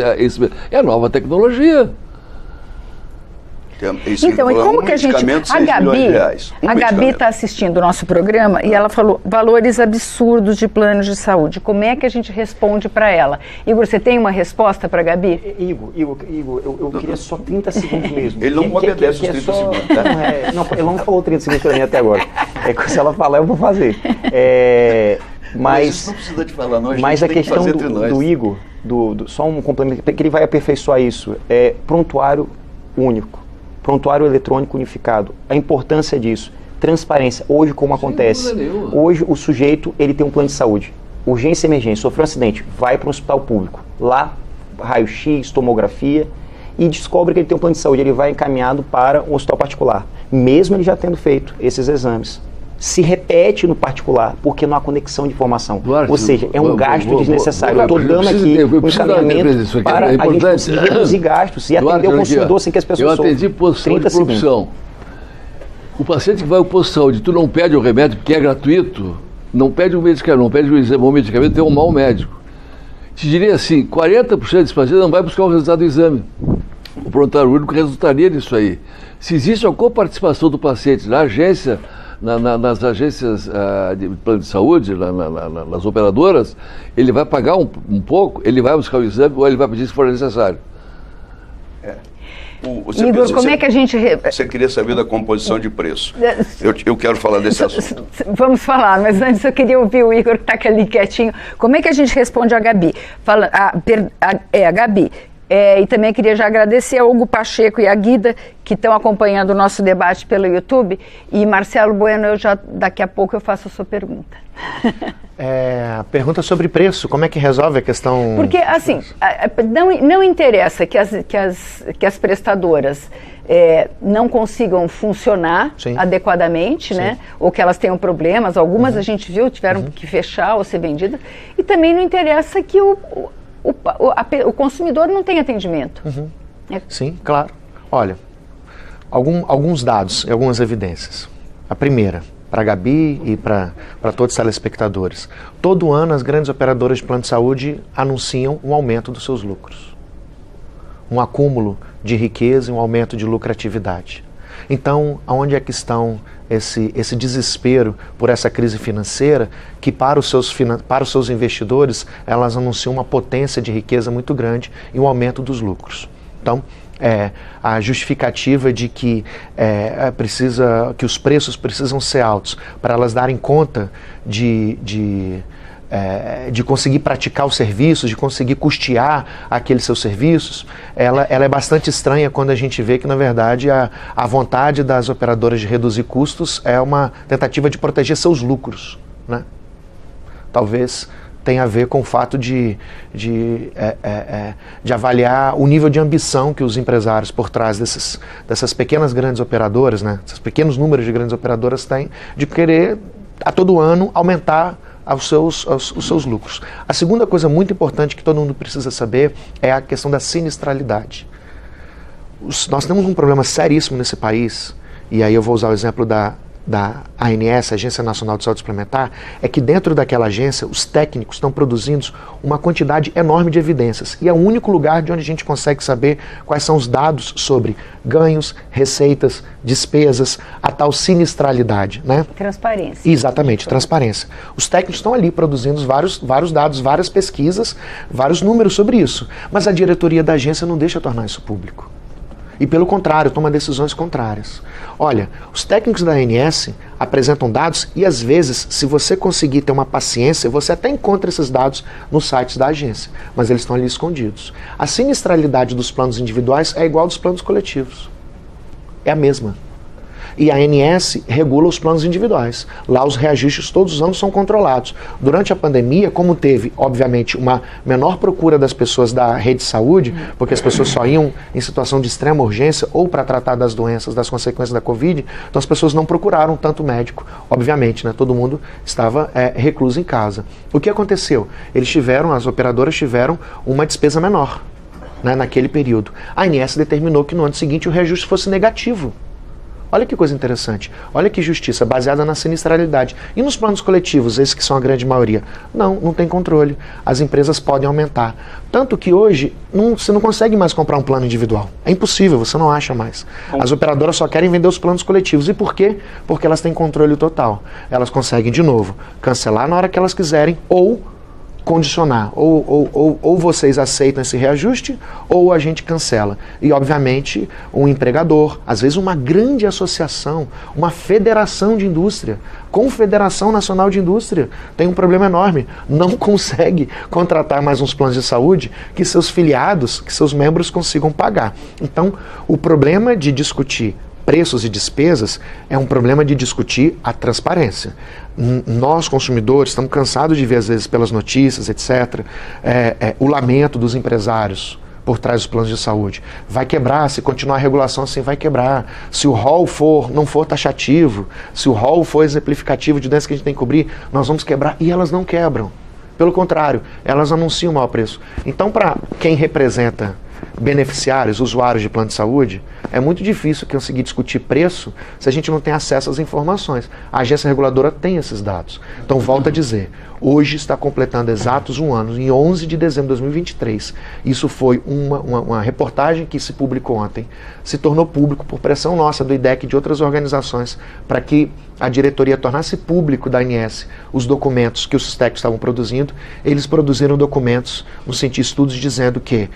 É a nova tecnologia. Então, e como que a gente... A Gabi está assistindo o nosso programa e ela falou valores absurdos de planos de saúde. Como é que a gente responde para ela? Igor, você tem uma resposta para a Gabi? Igor, eu queria só 30 segundos mesmo. Ele não obedece os 30 segundos. Tá? Ele não falou 30 segundos para mim até agora. Se ela falar, eu vou fazer. Mas não precisa de falar, não. Mas a questão do Igor, só um complemento, que ele vai aperfeiçoar isso, é prontuário único. Prontuário eletrônico unificado. A importância disso. Transparência. Hoje, como acontece? Hoje, o sujeito, ele tem um plano de saúde. Urgência e emergência. Sofreu um acidente. Vai para um hospital público. Lá, raio-x, tomografia, e descobre que ele tem um plano de saúde. Ele vai encaminhado para um hospital particular. Mesmo ele já tendo feito esses exames. Se repete no particular, porque não há conexão de informação. Duarte, ou seja, é um gasto desnecessário. Eu estou dando aqui um encaminhamento para a gente conseguir reduzir gastos e atender o consumidor sem que as pessoas sofram. Eu atendi posto de profissão. O paciente que vai ao posto de saúde, tu não pede o remédio porque é gratuito, não pede um medicamento, não pede um medicamento, tem um mau médico. Te diria assim, 40% desse paciente não vai buscar o resultado do exame. O prontuário único resultaria nisso aí. Se existe a coparticipação do paciente na agência, nas agências de plano de saúde, nas operadoras, ele vai pagar um pouco, ele vai buscar o exame ou ele vai pedir se for necessário. Igor, como é que a gente... Você queria saber da composição de preço. Eu quero falar desse assunto. Vamos falar, mas antes eu queria ouvir o Igor, que está ali quietinho. Como é que a gente responde a Gabi? A Gabi. E também queria já agradecer a Hugo Pacheco e a Guida, que estão acompanhando o nosso debate pelo YouTube. E Marcelo Bueno, daqui a pouco eu faço a sua pergunta. Pergunta sobre preço, como é que resolve a questão? Porque, assim, não interessa que as prestadoras não consigam funcionar adequadamente, né? Ou que elas tenham problemas, algumas a gente viu, tiveram que fechar ou ser vendidas, e também não interessa que o consumidor não tenha atendimento. Sim, claro. Olha, alguns dados e algumas evidências. A primeira, para a Gabi e para todos os telespectadores. Todo ano as grandes operadoras de plano de saúde anunciam um aumento dos seus lucros. Um acúmulo de riqueza e um aumento de lucratividade. Então, aonde é que estão esse desespero por essa crise financeira que para os seus investidores elas anunciam uma potência de riqueza muito grande e um aumento dos lucros? Então, a justificativa de que os preços precisam ser altos para elas darem conta de conseguir praticar os serviços, de conseguir custear aqueles seus serviços, ela é bastante estranha quando a gente vê que, na verdade, a vontade das operadoras de reduzir custos é uma tentativa de proteger seus lucros, né? Talvez tenha a ver com o fato de avaliar o nível de ambição que os empresários por trás dessas pequenas grandes operadoras, né, esses pequenos números de grandes operadoras têm, de querer a todo ano aumentar os seus lucros. A segunda coisa muito importante que todo mundo precisa saber é a questão da sinistralidade. Nós temos um problema seríssimo nesse país, e aí eu vou usar o exemplo da ANS, Agência Nacional de Saúde Suplementar, é que dentro daquela agência os técnicos estão produzindo uma quantidade enorme de evidências, e é o único lugar de onde a gente consegue saber quais são os dados sobre ganhos, receitas, despesas, a tal sinistralidade, né? Transparência. Exatamente, transparência. Os técnicos estão ali produzindo vários dados, várias pesquisas, vários números sobre isso, mas a diretoria da agência não deixa tornar isso público. E pelo contrário, toma decisões contrárias. Olha, os técnicos da ANS apresentam dados e às vezes, se você conseguir ter uma paciência, você até encontra esses dados nos sites da agência, mas eles estão ali escondidos. A sinistralidade dos planos individuais é igual aos planos coletivos. É a mesma. E a ANS regula os planos individuais. Lá os reajustes todos os anos são controlados. Durante a pandemia, como teve, obviamente, uma menor procura das pessoas da rede de saúde, porque as pessoas só iam em situação de extrema urgência ou para tratar das doenças, das consequências da Covid, então as pessoas não procuraram tanto médico, obviamente, né? Todo mundo estava recluso em casa. O que aconteceu? As operadoras tiveram uma despesa menor, né, naquele período. A ANS determinou que no ano seguinte o reajuste fosse negativo. Olha que coisa interessante, olha que justiça, baseada na sinistralidade. E nos planos coletivos, esses que são a grande maioria? Não tem controle. As empresas podem aumentar. Tanto que hoje você não consegue mais comprar um plano individual. É impossível, você não acha mais. As operadoras só querem vender os planos coletivos. E por quê? Porque elas têm controle total. Elas conseguem, de novo, cancelar na hora que elas quiserem ou condicionar, ou vocês aceitam esse reajuste, ou a gente cancela. E, obviamente, um empregador, às vezes uma grande associação, uma federação de indústria, Confederação Nacional de Indústria, tem um problema enorme, não consegue contratar mais uns planos de saúde que seus filiados, que seus membros consigam pagar. Então, o problema de discutir preços e despesas é um problema de discutir a transparência. Nós, consumidores, estamos cansados de ver, às vezes, pelas notícias, etc., o lamento dos empresários por trás dos planos de saúde. Vai quebrar, se continuar a regulação assim, vai quebrar. Se o rol não for taxativo, se o rol for exemplificativo de doenças que a gente tem que cobrir, nós vamos quebrar. E elas não quebram. Pelo contrário, elas anunciam o maior preço. Então, para quem representa beneficiários, usuários de plano de saúde, é muito difícil conseguir discutir preço se a gente não tem acesso às informações. A agência reguladora tem esses dados. Então, volto a dizer, hoje está completando exatos um ano, em 11 de dezembro de 2023. Isso foi uma reportagem que se publicou ontem, se tornou público por pressão nossa, do IDEC e de outras organizações, para que a diretoria tornasse público da ANS os documentos que os técnicos estavam produzindo. Eles produziram documentos, no sentido de estudos, dizendo que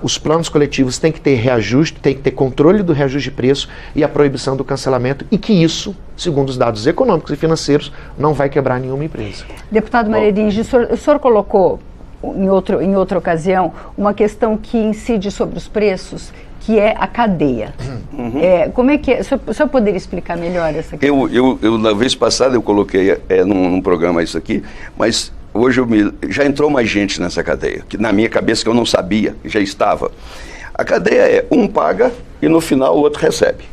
os planos coletivos têm que ter reajuste, tem que ter controle do reajuste de preço e a proibição do cancelamento, e que isso, segundo os dados econômicos e financeiros, não vai quebrar nenhuma empresa. Deputado Marerige, o senhor colocou em outra ocasião uma questão que incide sobre os preços, que é a cadeia. Como é que é? O senhor poderia explicar melhor essa questão? Eu na vez passada eu coloquei num programa isso aqui, mas hoje já entrou mais gente nessa cadeia, que na minha cabeça que eu não sabia, já estava. A cadeia é um paga e no final o outro recebe.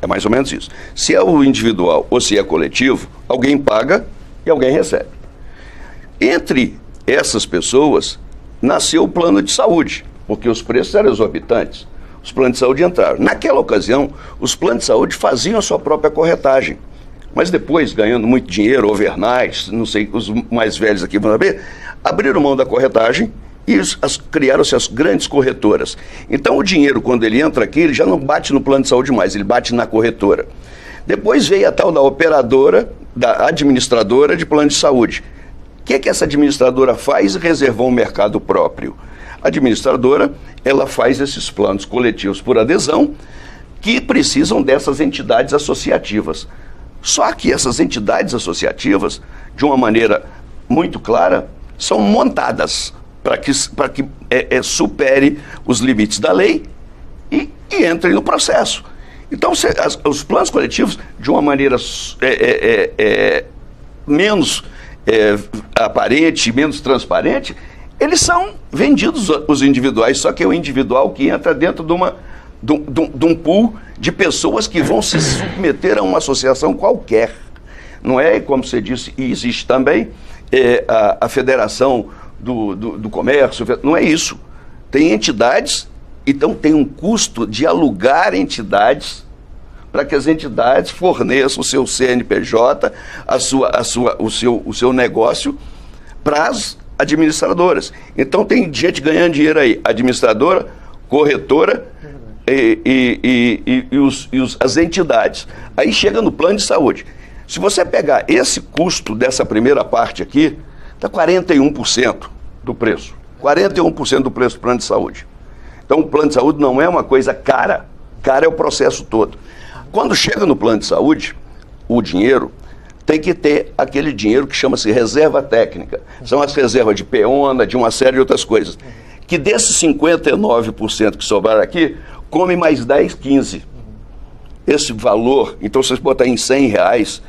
É mais ou menos isso. Se é o individual ou se é coletivo, alguém paga e alguém recebe. Entre essas pessoas nasceu o plano de saúde, porque os preços eram exorbitantes. Os planos de saúde entraram. Naquela ocasião, os planos de saúde faziam a sua própria corretagem. Mas depois, ganhando muito dinheiro, overnight, não sei, os mais velhos aqui vão saber, abriram mão da corretagem e criaram-se as grandes corretoras. Então o dinheiro, quando ele entra aqui, ele já não bate no plano de saúde mais, ele bate na corretora. Depois veio a tal da operadora, da administradora de plano de saúde. O que essa administradora faz? Reservou um mercado próprio. A administradora, ela faz esses planos coletivos por adesão que precisam dessas entidades associativas. Só que essas entidades associativas, de uma maneira muito clara, são montadas para que supere os limites da lei e entrem no processo. Então, os planos coletivos, de uma maneira menos aparente, menos transparente, eles são vendidos os individuais, só que é o individual que entra dentro de um pool de pessoas que vão se submeter a uma associação qualquer. Não é, como você disse, e existe também a Federação do Comércio, não é isso. Tem entidades, então tem um custo de alugar entidades para que as entidades forneçam o seu CNPJ, o seu negócio para as administradoras. Então tem gente ganhando dinheiro aí, administradora, corretora as entidades. Aí chega no plano de saúde. Se você pegar esse custo dessa primeira parte aqui, está 41% do preço. 41% do preço do plano de saúde. Então o plano de saúde não é uma coisa cara. Cara é o processo todo. Quando chega no plano de saúde, o dinheiro tem que ter aquele dinheiro que chama-se reserva técnica. São as reservas de PEONA, de uma série de outras coisas. Que desses 59% que sobraram aqui, come mais 10, 15. Esse valor, então se você botar em R$100,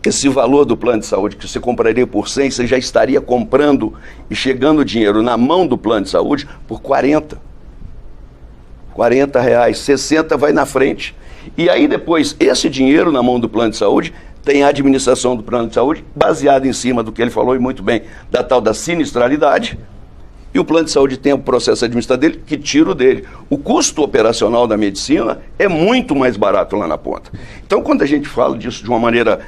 esse valor do plano de saúde que você compraria por 100, você já estaria comprando e chegando o dinheiro na mão do plano de saúde por 40. R$40, 60 vai na frente. E aí depois, esse dinheiro na mão do plano de saúde, tem a administração do plano de saúde, baseada em cima do que ele falou e muito bem, da tal da sinistralidade. E o plano de saúde tem o processo administrativo dele, que tira o dele. O custo operacional da medicina é muito mais barato lá na ponta. Então, quando a gente fala disso de uma maneira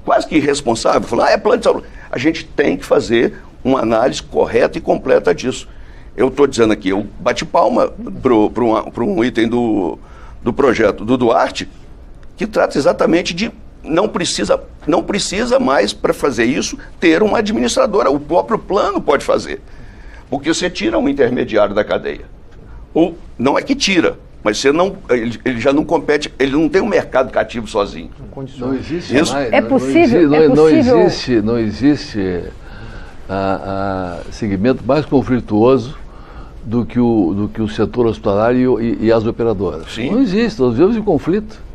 quase que irresponsável, falando, é plano de saúde, a gente tem que fazer uma análise correta e completa disso. Eu estou dizendo aqui, eu bati palma para um item do projeto do Duarte, que trata exatamente de não precisa mais, para fazer isso, ter uma administradora. O próprio plano pode fazer. Porque você tira um intermediário da cadeia. Ou não é que tira, mas ele já não compete, ele não tem um mercado cativo sozinho. Não existe isso? Mais. É possível? Não existe segmento mais conflituoso do que o setor hospitalar e as operadoras. Sim. Não existe, nós vivemos em conflito.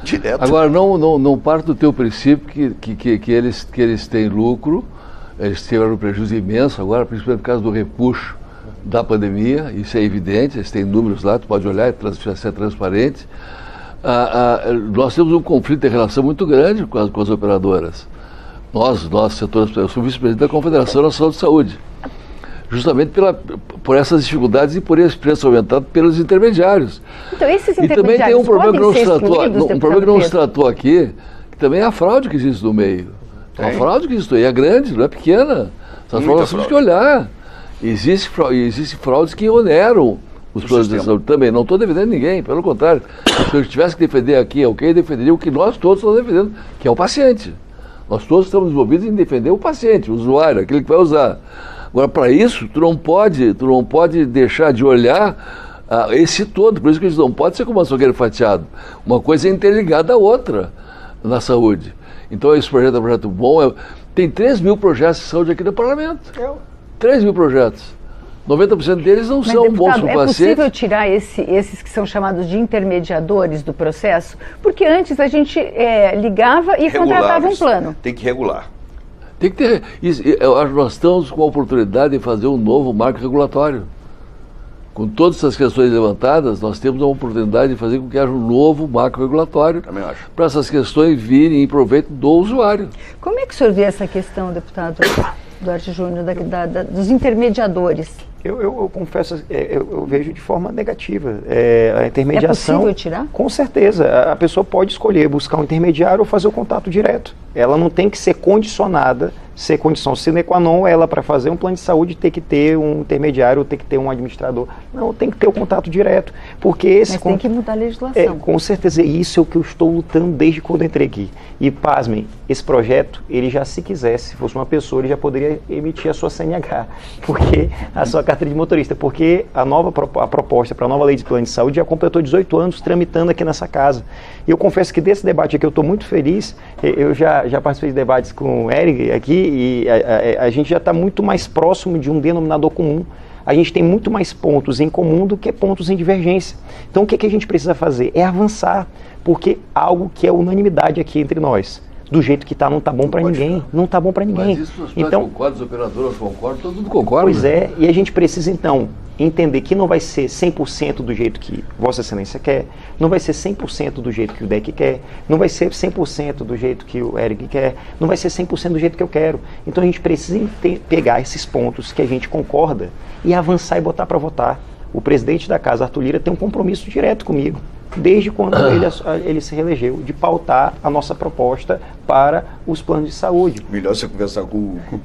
Direto. Agora, não parte do teu princípio que eles têm lucro, eles tiveram um prejuízo imenso agora, principalmente por causa do repuxo da pandemia, isso é evidente, eles têm números lá, tu pode olhar e ser transparente. Nós temos um conflito de relação muito grande com as operadoras. Nós, setor, eu sou vice-presidente da Confederação Nacional de Saúde. justamente por essas dificuldades e por esse preço aumentado pelos intermediários. Então, esses E também tem um problema que não se tratou, tratou aqui, que também é a fraude que existe no meio. A fraude que existe aí é grande, não é pequena. Essas fraudes temos que olhar. Existem fraudes que oneram os planos de saúde também. Não estou defendendo ninguém, pelo contrário. Se eu tivesse que defender aqui alguém, defenderia o que nós todos estamos defendendo, que é o paciente. Nós todos estamos envolvidos em defender o paciente, o usuário, aquele que vai usar. Agora, para isso, tu não pode deixar de olhar esse todo. Por isso que a gente não pode ser como um açougueiro fatiado. Uma coisa é interligada à outra na saúde. Então, esse projeto é um projeto bom. Tem 3 mil projetos de saúde aqui no Parlamento. 3 mil projetos. 90% deles não são bons para o paciente. É possível tirar esses que são chamados de intermediadores do processo? Porque antes a gente ligava e contratava um plano. Tem que regular. Tem que ter. Eu acho que nós estamos com a oportunidade de fazer um novo marco regulatório. Com todas essas questões levantadas, nós temos a oportunidade de fazer com que haja um novo marco regulatório para essas questões virem em proveito do usuário. Como é que o senhor vê essa questão, deputado Duarte Júnior, dos intermediadores? Eu confesso, eu vejo de forma negativa. A intermediação. É possível tirar? Com certeza. A pessoa pode escolher buscar um intermediário ou fazer o contato direto. Ela não tem que ser condicionada, ser condição sine qua non, ela para fazer um plano de saúde ter que ter um intermediário ou ter que ter um administrador. Não, tem que ter o contato direto. Porque esse Mas tem que mudar a legislação. Com certeza, isso é o que eu estou lutando desde quando entrei aqui. E pasmem, esse projeto, ele já se quisesse, se fosse uma pessoa, ele já poderia emitir a sua CNH, porque a sua carteira de motorista, porque a proposta para a nova lei de plano de saúde já completou 18 anos tramitando aqui nessa casa. E eu confesso que desse debate aqui eu estou muito feliz. Eu já participei de debates com o Eric aqui e a gente já está muito mais próximo de um denominador comum. A gente tem muito mais pontos em comum do que pontos em divergência. Então o que a gente precisa fazer? É avançar, porque algo que é unanimidade aqui entre nós. Do jeito que está, não está bom para ninguém. Não está bom para ninguém. Mas isso os concordam, os operadores concordam, todo mundo concorda. Pois é, e a gente precisa então entender que não vai ser 100% do jeito que Vossa Excelência quer, não vai ser 100% do jeito que o DEC quer, não vai ser 100% do jeito que o Eric quer, não vai ser 100% do jeito que eu quero. Então a gente precisa pegar esses pontos que a gente concorda e avançar e botar para votar. O presidente da casa, Arthur Lira, tem um compromisso direto comigo, desde quando ele se reelegeu, de pautar a nossa proposta para os planos de saúde. Melhor você conversar com o Hugo.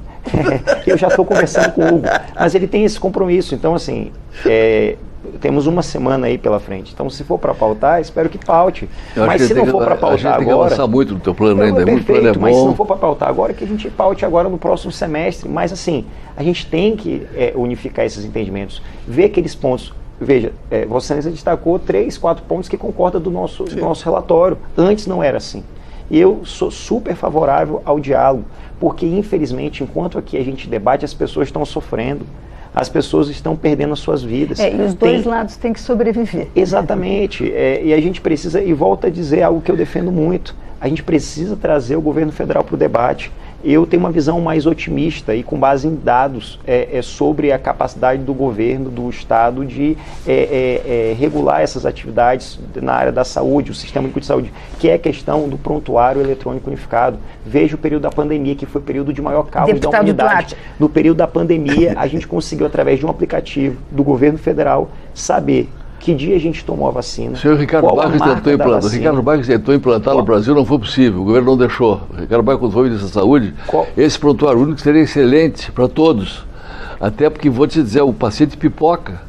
Eu já estou conversando com o Hugo, mas ele tem esse compromisso. Então, assim, temos uma semana aí pela frente. Então, se for para pautar, espero que paute. Mas se não for para pautar agora... tem que avançar muito no teu plano ainda, muito plano é bom. Mas se não for para pautar agora, que a gente paute agora no próximo semestre. Mas, assim, a gente tem que unificar esses entendimentos, ver aqueles pontos. Veja, Vossa Excelência destacou 3, 4 pontos que concordam do nosso relatório. Antes não era assim. E eu sou super favorável ao diálogo, porque infelizmente, enquanto aqui a gente debate, as pessoas estão sofrendo, as pessoas estão perdendo as suas vidas. E os dois lados têm que sobreviver. Exatamente. E a gente precisa, e volto a dizer algo que eu defendo muito, a gente precisa trazer o governo federal para o debate. Eu tenho uma visão mais otimista e com base em dados sobre a capacidade do governo, do Estado de regular essas atividades na área da saúde, o Sistema Único de Saúde, que é a questão do prontuário eletrônico unificado. Veja o período da pandemia, que foi o período de maior caos da humanidade. No período da pandemia, a gente conseguiu, através de um aplicativo do governo federal, saber que dia a gente tomou a vacina. O senhor Ricardo Barros tentou implantar no Brasil, não foi possível, o governo não deixou. O Ricardo Barros, quando foi ministro da Saúde, esse prontuário único seria excelente para todos. Até porque, vou te dizer, o paciente pipoca.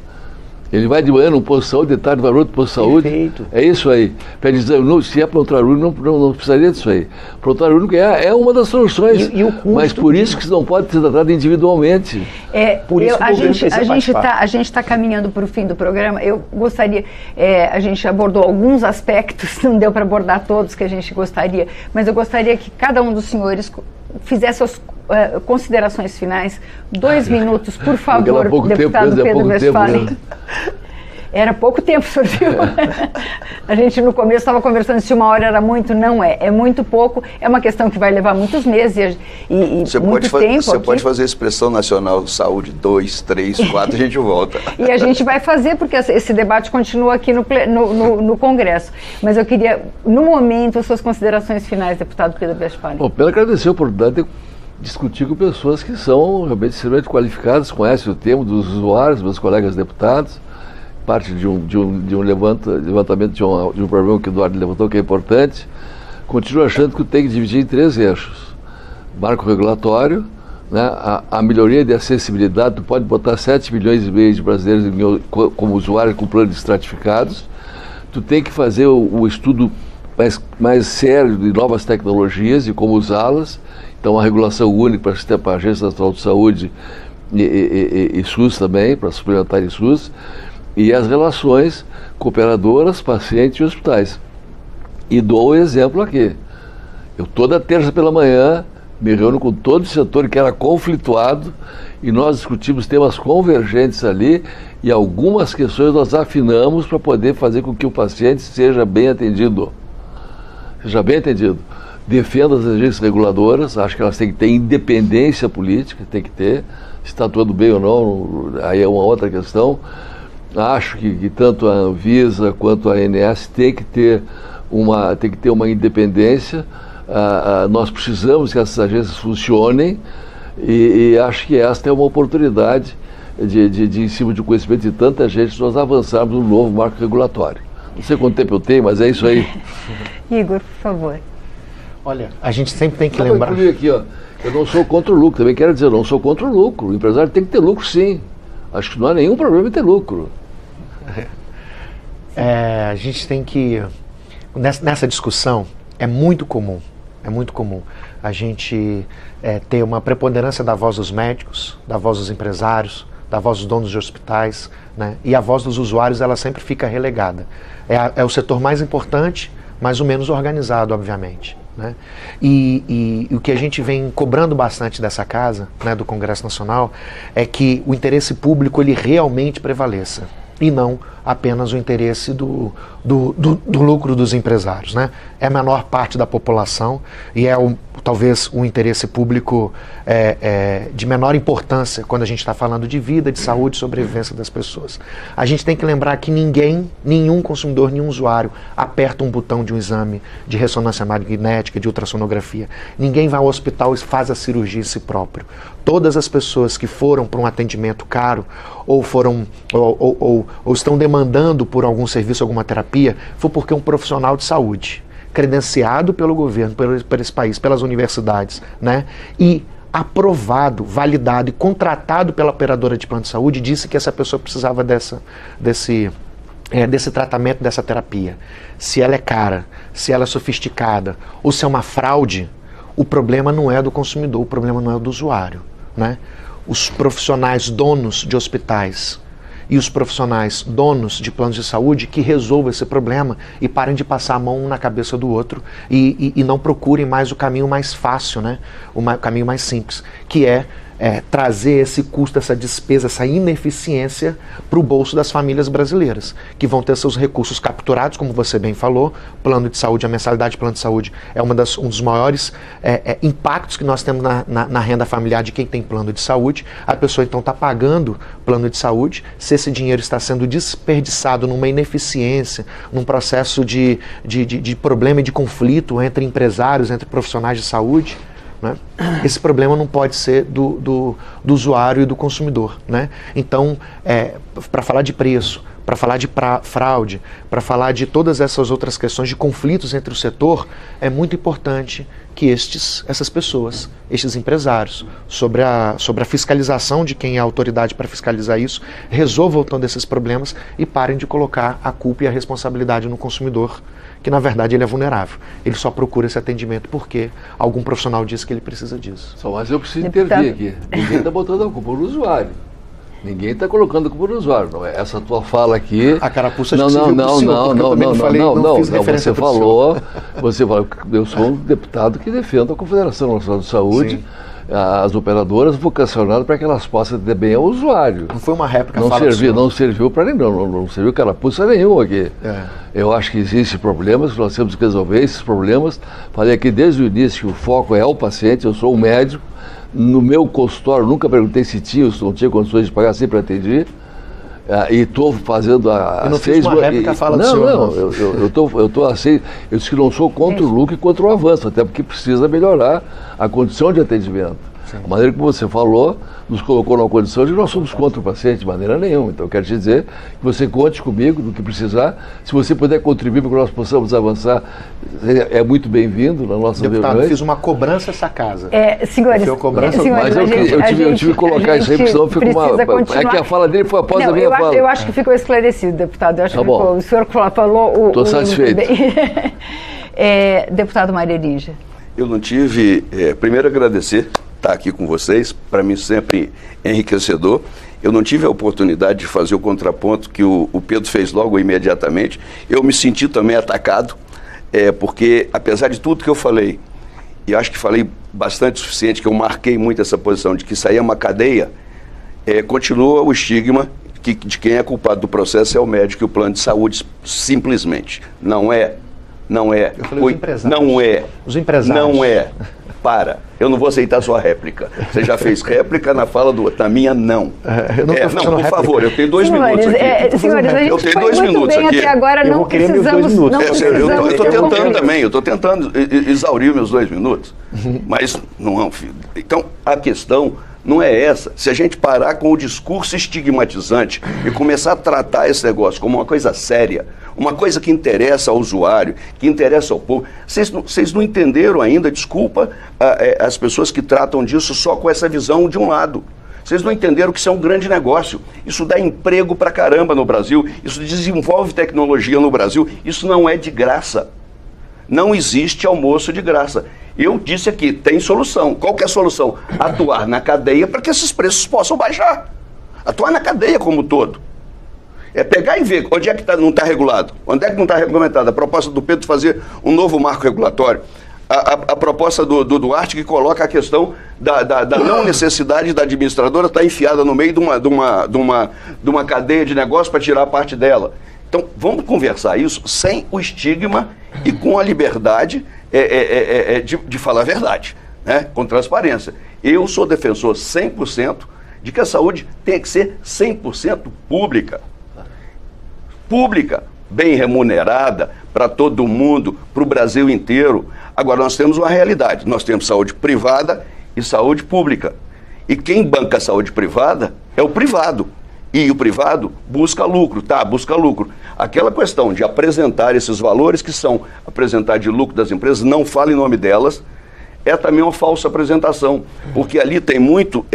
Ele vai de manhã no posto de saúde, de tarde vai no outro posto de saúde. Perfeito. É isso aí. Pede exame, se é prontuário único, não precisaria disso aí. Prontuário único é uma das soluções. E o custo, mas por isso que não pode ser tratado individualmente. Por isso a gente está caminhando para o fim do programa. Eu gostaria, a gente abordou alguns aspectos, não deu para abordar todos que a gente gostaria, mas eu gostaria que cada um dos senhores fizesse as considerações finais. 2 minutos, por favor, deputado Pedro Westphalen. Era pouco tempo, senhor viu? A gente no começo estava conversando se 1 hora era muito, não é. É muito pouco, é uma questão que vai levar muitos meses e muito tempo. Você pode fazer a expressão nacional saúde 2, 3, 4, a gente volta. E a gente vai fazer, porque esse debate continua aqui no Congresso. Mas eu queria, no momento, as suas considerações finais, deputado Pedro Westphalen. Bom, quero agradecer a oportunidade de discutir com pessoas que são realmente extremamente qualificadas, conhecem o tema dos usuários, meus colegas deputados, parte de um levantamento de um problema que o Eduardo levantou, que é importante. Continuo achando que tem que dividir em 3 eixos. Marco regulatório, né, a melhoria de acessibilidade. Tu pode botar 7 milhões e meio de brasileiros como usuários com planos estratificados. Tu tem que fazer o estudo mais sério de novas tecnologias e como usá-las. Então, a regulação única para a Agência Nacional de Saúde e SUS também, para suplementar em SUS, e as relações cooperadoras, pacientes e hospitais. E dou o exemplo aqui. Eu toda terça pela manhã me reúno com todo o setor que era conflituado e nós discutimos temas convergentes ali e algumas questões nós afinamos para poder fazer com que o paciente seja bem atendido. Seja bem atendido. Defendo as agências reguladoras, acho que elas têm que ter independência política, tem que ter, se está tudo bem ou não, aí é uma outra questão. Acho que tanto a Anvisa quanto a ANS tem que ter uma independência. Nós precisamos que essas agências funcionem e acho que esta é uma oportunidade de em cima de conhecimento de tanta gente, nós avançarmos no novo marco regulatório. Não sei quanto tempo eu tenho, mas é isso aí. Igor, por favor. Olha, a gente sempre tem que lembrar... Aqui, ó, eu não sou contra o lucro, também quero dizer, eu não sou contra o lucro. O empresário tem que ter lucro, sim. Acho que não há nenhum problema em ter lucro. A gente tem que... Nessa discussão, é muito comum a gente ter uma preponderância da voz dos médicos, da voz dos empresários, da voz dos donos de hospitais, né? E a voz dos usuários, ela sempre fica relegada. É o setor mais importante, mas o menos organizado, obviamente, né? E o que a gente vem cobrando bastante dessa casa, né, do Congresso Nacional, é que o interesse público ele realmente prevaleça e não apenas o interesse do lucro dos empresários, né? É a menor parte da população e é talvez o interesse público de menor importância quando a gente está falando de vida, de saúde e sobrevivência das pessoas. A gente tem que lembrar que nenhum consumidor, nenhum usuário aperta um botão de um exame de ressonância magnética, de ultrassonografia. Ninguém vai ao hospital e faz a cirurgia em si próprio. Todas as pessoas que foram para um atendimento caro ou estão demandando por algum serviço, alguma terapia, foi porque um profissional de saúde, credenciado pelo governo, por esse país, pelas universidades, né, e aprovado, validado e contratado pela operadora de plano de saúde, disse que essa pessoa precisava desse tratamento, dessa terapia. Se ela é cara, se ela é sofisticada ou se é uma fraude, o problema não é do consumidor, o problema não é do usuário, né? Os profissionais donos de hospitais e os profissionais donos de planos de saúde que resolvam esse problema e parem de passar a mão um na cabeça do outro e não procurem mais o caminho mais fácil, né? O caminho mais simples, que é trazer esse custo, essa despesa, essa ineficiência para o bolso das famílias brasileiras, que vão ter seus recursos capturados, como você bem falou. Plano de saúde, a mensalidade de plano de saúde é um dos maiores impactos que nós temos na renda familiar de quem tem plano de saúde. A pessoa então está pagando plano de saúde, se esse dinheiro está sendo desperdiçado numa ineficiência, num processo de problema e de conflito entre empresários, entre profissionais de saúde, né? Esse problema não pode ser do usuário e do consumidor, né? Então, para falar de preço, para falar de fraude, para falar de todas essas outras questões de conflitos entre o setor, é muito importante que essas pessoas, estes empresários, sobre a fiscalização de quem é a autoridade para fiscalizar isso, resolvam todos esses problemas e parem de colocar a culpa e a responsabilidade no consumidor, que na verdade ele é vulnerável. Ele só procura esse atendimento porque algum profissional disse que ele precisa disso. Mas eu preciso intervir aqui. Ninguém está botando a culpa no usuário. Ninguém está colocando a culpa no usuário. Não, essa tua fala aqui... A carapuça não, você falou, eu sou um deputado que defende a Confederação Nacional de Saúde. Sim. As operadoras vocacionadas para que elas possam ter bem ao usuário. Não foi uma réplica. Não serviu para ninguém, não serviu carapuça nenhuma aqui. Eu acho que existem problemas, nós temos que resolver esses problemas. Falei aqui desde o início que o foco é o paciente, eu sou um médico. No meu consultório, nunca perguntei se tinha ou se não tinha condições de pagar, sempre atendi. e estou fazendo a... Eu não fiz uma réplica, fala do senhor. Não, eu estou assim, eu disse que não sou contra o lucro e contra o avanço, até porque precisa melhorar a condição de atendimento. Sim. A maneira que você falou nos colocou numa condição de que nós somos contra o paciente de maneira nenhuma. Então eu quero te dizer que você conte comigo no que precisar. Se você puder contribuir para que nós possamos avançar, é muito bem-vindo na nossa reunião. Deputado, eu fiz uma cobrança essa casa. Senhores, mas eu tive que colocar isso aí, porque senão fica uma... É que a fala dele foi após a minha fala. Eu acho que ficou esclarecido, deputado. Eu acho que o senhor falou... Estou satisfeito. Deputado Mário Erige. Eu não tive... primeiro agradecer estar aqui com vocês, para mim sempre enriquecedor. Eu não tive a oportunidade de fazer o contraponto que o Pedro fez logo imediatamente. Eu me senti também atacado, porque apesar de tudo que eu falei, e acho que falei bastante o suficiente, que eu marquei muito essa posição de que isso aí é uma cadeia, continua o estigma de quem é culpado do processo é o médico e o plano de saúde, simplesmente. Não é. Eu falei os empresários. Não é. Os empresários. Não é. Eu não vou aceitar a sua réplica. Você já fez réplica na fala do outro. Na minha, não. Não, por favor, eu tenho 2 minutos aqui. Senhores, a gente eu tenho 2 minutos aqui. Até agora não precisamos... Eu estou tentando também, eu estou tentando exaurir meus 2 minutos. Mas não, filho. Então, a questão não é essa. Se a gente parar com o discurso estigmatizante e começar a tratar esse negócio como uma coisa séria, uma coisa que interessa ao usuário, que interessa ao povo, vocês não entenderam ainda, desculpa, as pessoas que tratam disso só com essa visão de um lado. Vocês não entenderam que isso é um grande negócio. Isso dá emprego pra caramba no Brasil, isso desenvolve tecnologia no Brasil, isso não é de graça. Não existe almoço de graça. Eu disse aqui, tem solução. Qual que é a solução? Atuar na cadeia para que esses preços possam baixar. Atuar na cadeia como um todo. É pegar e ver onde é que não está regulado, onde é que não está regulamentado. A proposta do Pedro fazer um novo marco regulatório. A proposta do Duarte que coloca a questão da não necessidade da administradora estar enfiada no meio de uma cadeia de negócio para tirar a parte dela. Então, vamos conversar isso sem o estigma e com a liberdade de falar a verdade, né? Com transparência. Eu sou defensor 100% de que a saúde tem que ser 100% pública. Pública, bem remunerada para todo mundo, para o Brasil inteiro. Agora, nós temos uma realidade. Nós temos saúde privada e saúde pública. E quem banca a saúde privada é o privado. E o privado busca lucro, busca lucro. Aquela questão de apresentar esses valores que são apresentar de lucro das empresas, não fala em nome delas, é também uma falsa apresentação, porque ali tem muito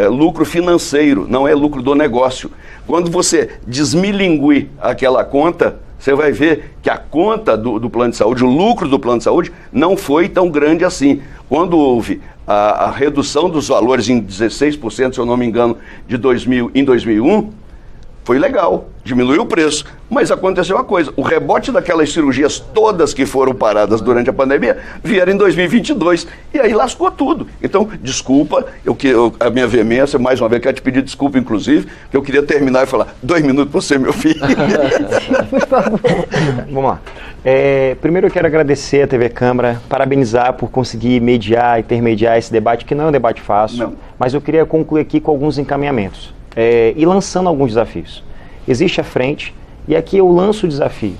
lucro financeiro, não é lucro do negócio. Quando você desmilinguir aquela conta, você vai ver que a conta do plano de saúde, o lucro do plano de saúde, não foi tão grande assim. Quando houve a redução dos valores em 16%, se eu não me engano, em 2001, foi legal, diminuiu o preço, mas aconteceu uma coisa, o rebote daquelas cirurgias todas que foram paradas durante a pandemia vieram em 2022, e aí lascou tudo. Então, desculpa, a minha veemência, mais uma vez, quero te pedir desculpa, inclusive, que eu queria terminar e falar 2 minutos para você, meu filho. Por favor. Vamos lá. Primeiro eu quero agradecer a TV Câmara, parabenizar por conseguir mediar, intermediar esse debate, que não é um debate fácil, mas eu queria concluir aqui com alguns encaminhamentos. E lançando alguns desafios. Existe a frente, e aqui eu lanço o desafio.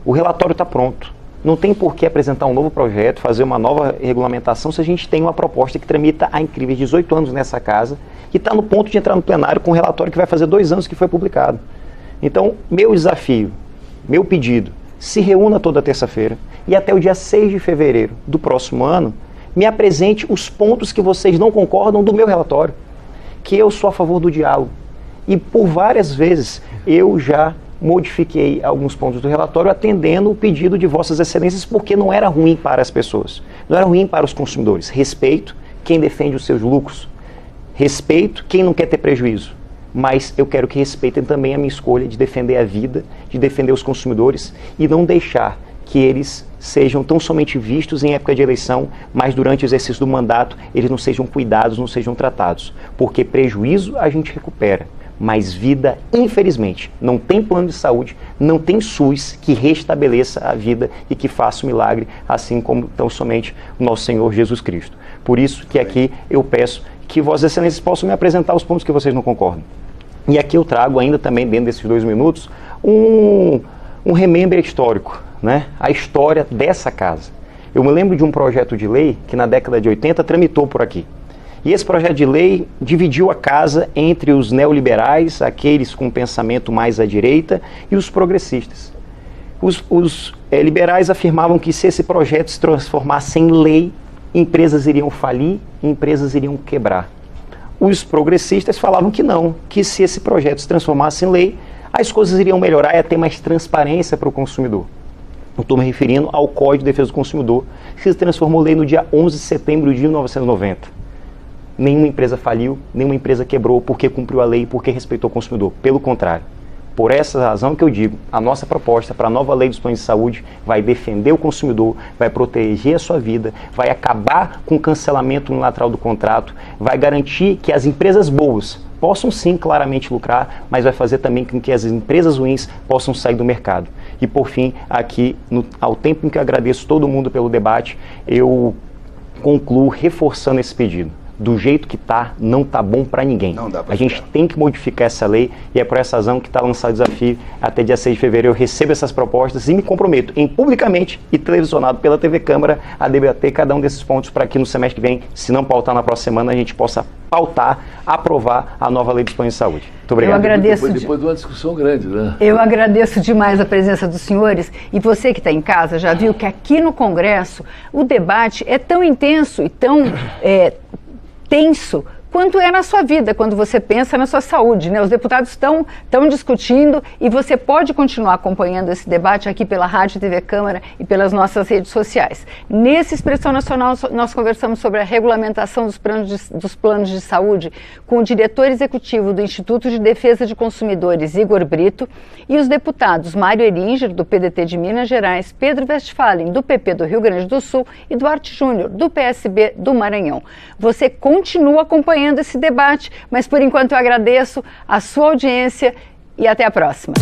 O relatório está pronto. Não tem por que apresentar um novo projeto, fazer uma nova regulamentação, se a gente tem uma proposta que tramita há incríveis 18 anos nessa casa, e está no ponto de entrar no plenário com um relatório que vai fazer 2 anos que foi publicado. Então, meu desafio, meu pedido, se reúna toda terça-feira, e até o dia 6 de fevereiro do próximo ano, me apresente os pontos que vocês não concordam do meu relatório. Que eu sou a favor do diálogo. E por várias vezes eu já modifiquei alguns pontos do relatório atendendo o pedido de Vossas Excelências, porque não era ruim para as pessoas, não era ruim para os consumidores. Respeito quem defende os seus lucros, respeito quem não quer ter prejuízo, mas eu quero que respeitem também a minha escolha de defender a vida, de defender os consumidores e não deixar que eles sejam tão somente vistos em época de eleição, mas durante o exercício do mandato eles não sejam cuidados, não sejam tratados. Porque prejuízo a gente recupera, mas vida, infelizmente, não tem plano de saúde, não tem SUS que restabeleça a vida e que faça o milagre, assim como tão somente o nosso Senhor Jesus Cristo. Por isso que aqui eu peço que Vossas Excelências possam me apresentar os pontos que vocês não concordam. E aqui eu trago ainda também, dentro desses 2 minutos, um remember histórico, né? A história dessa casa. Eu me lembro de um projeto de lei que na década de 80 tramitou por aqui. E esse projeto de lei dividiu a casa entre os neoliberais, aqueles com pensamento mais à direita, e os progressistas. Os liberais afirmavam que se esse projeto se transformasse em lei, empresas iriam falir, empresas iriam quebrar. Os progressistas falavam que não, que se esse projeto se transformasse em lei, as coisas iriam melhorar e ia ter mais transparência para o consumidor. Eu estou me referindo ao Código de Defesa do Consumidor, que se transformou em lei no dia 11 de setembro de 1990. Nenhuma empresa faliu, nenhuma empresa quebrou porque cumpriu a lei e porque respeitou o consumidor. Pelo contrário. Por essa razão que eu digo, a nossa proposta para a nova lei dos planos de saúde vai defender o consumidor, vai proteger a sua vida, vai acabar com o cancelamento unilateral do contrato, vai garantir que as empresas boas possam sim claramente lucrar, mas vai fazer também com que as empresas ruins possam sair do mercado. E por fim, aqui, ao tempo em que eu agradeço todo mundo pelo debate, eu concluo reforçando esse pedido. Do jeito que está, não está bom para ninguém. A gente tem que modificar essa lei e é por essa razão que está lançado o desafio. Até dia 6 de fevereiro eu recebo essas propostas e me comprometo em publicamente e televisionado pela TV Câmara a debater cada um desses pontos para que no semestre que vem, se não pautar na próxima semana, a gente possa pautar, aprovar a nova lei dos planos de saúde. Muito obrigado. Eu agradeço. Depois de uma discussão grande, né? Eu agradeço demais a presença dos senhores e você que está em casa já viu que aqui no Congresso o debate é tão intenso e tão tenso quanto é na sua vida, quando você pensa na sua saúde, né? Os deputados estão discutindo e você pode continuar acompanhando esse debate aqui pela Rádio TV Câmara e pelas nossas redes sociais. Nesse Expressão Nacional, nós conversamos sobre a regulamentação dos planos de saúde com o diretor executivo do Instituto de Defesa de Consumidores, Igor Brito, e os deputados Mário Eringer, do PDT de Minas Gerais, Pedro Westphalen, do PP do Rio Grande do Sul, e Duarte Júnior, do PSB do Maranhão. Você continua acompanhando esse debate, mas por enquanto eu agradeço a sua audiência e até a próxima.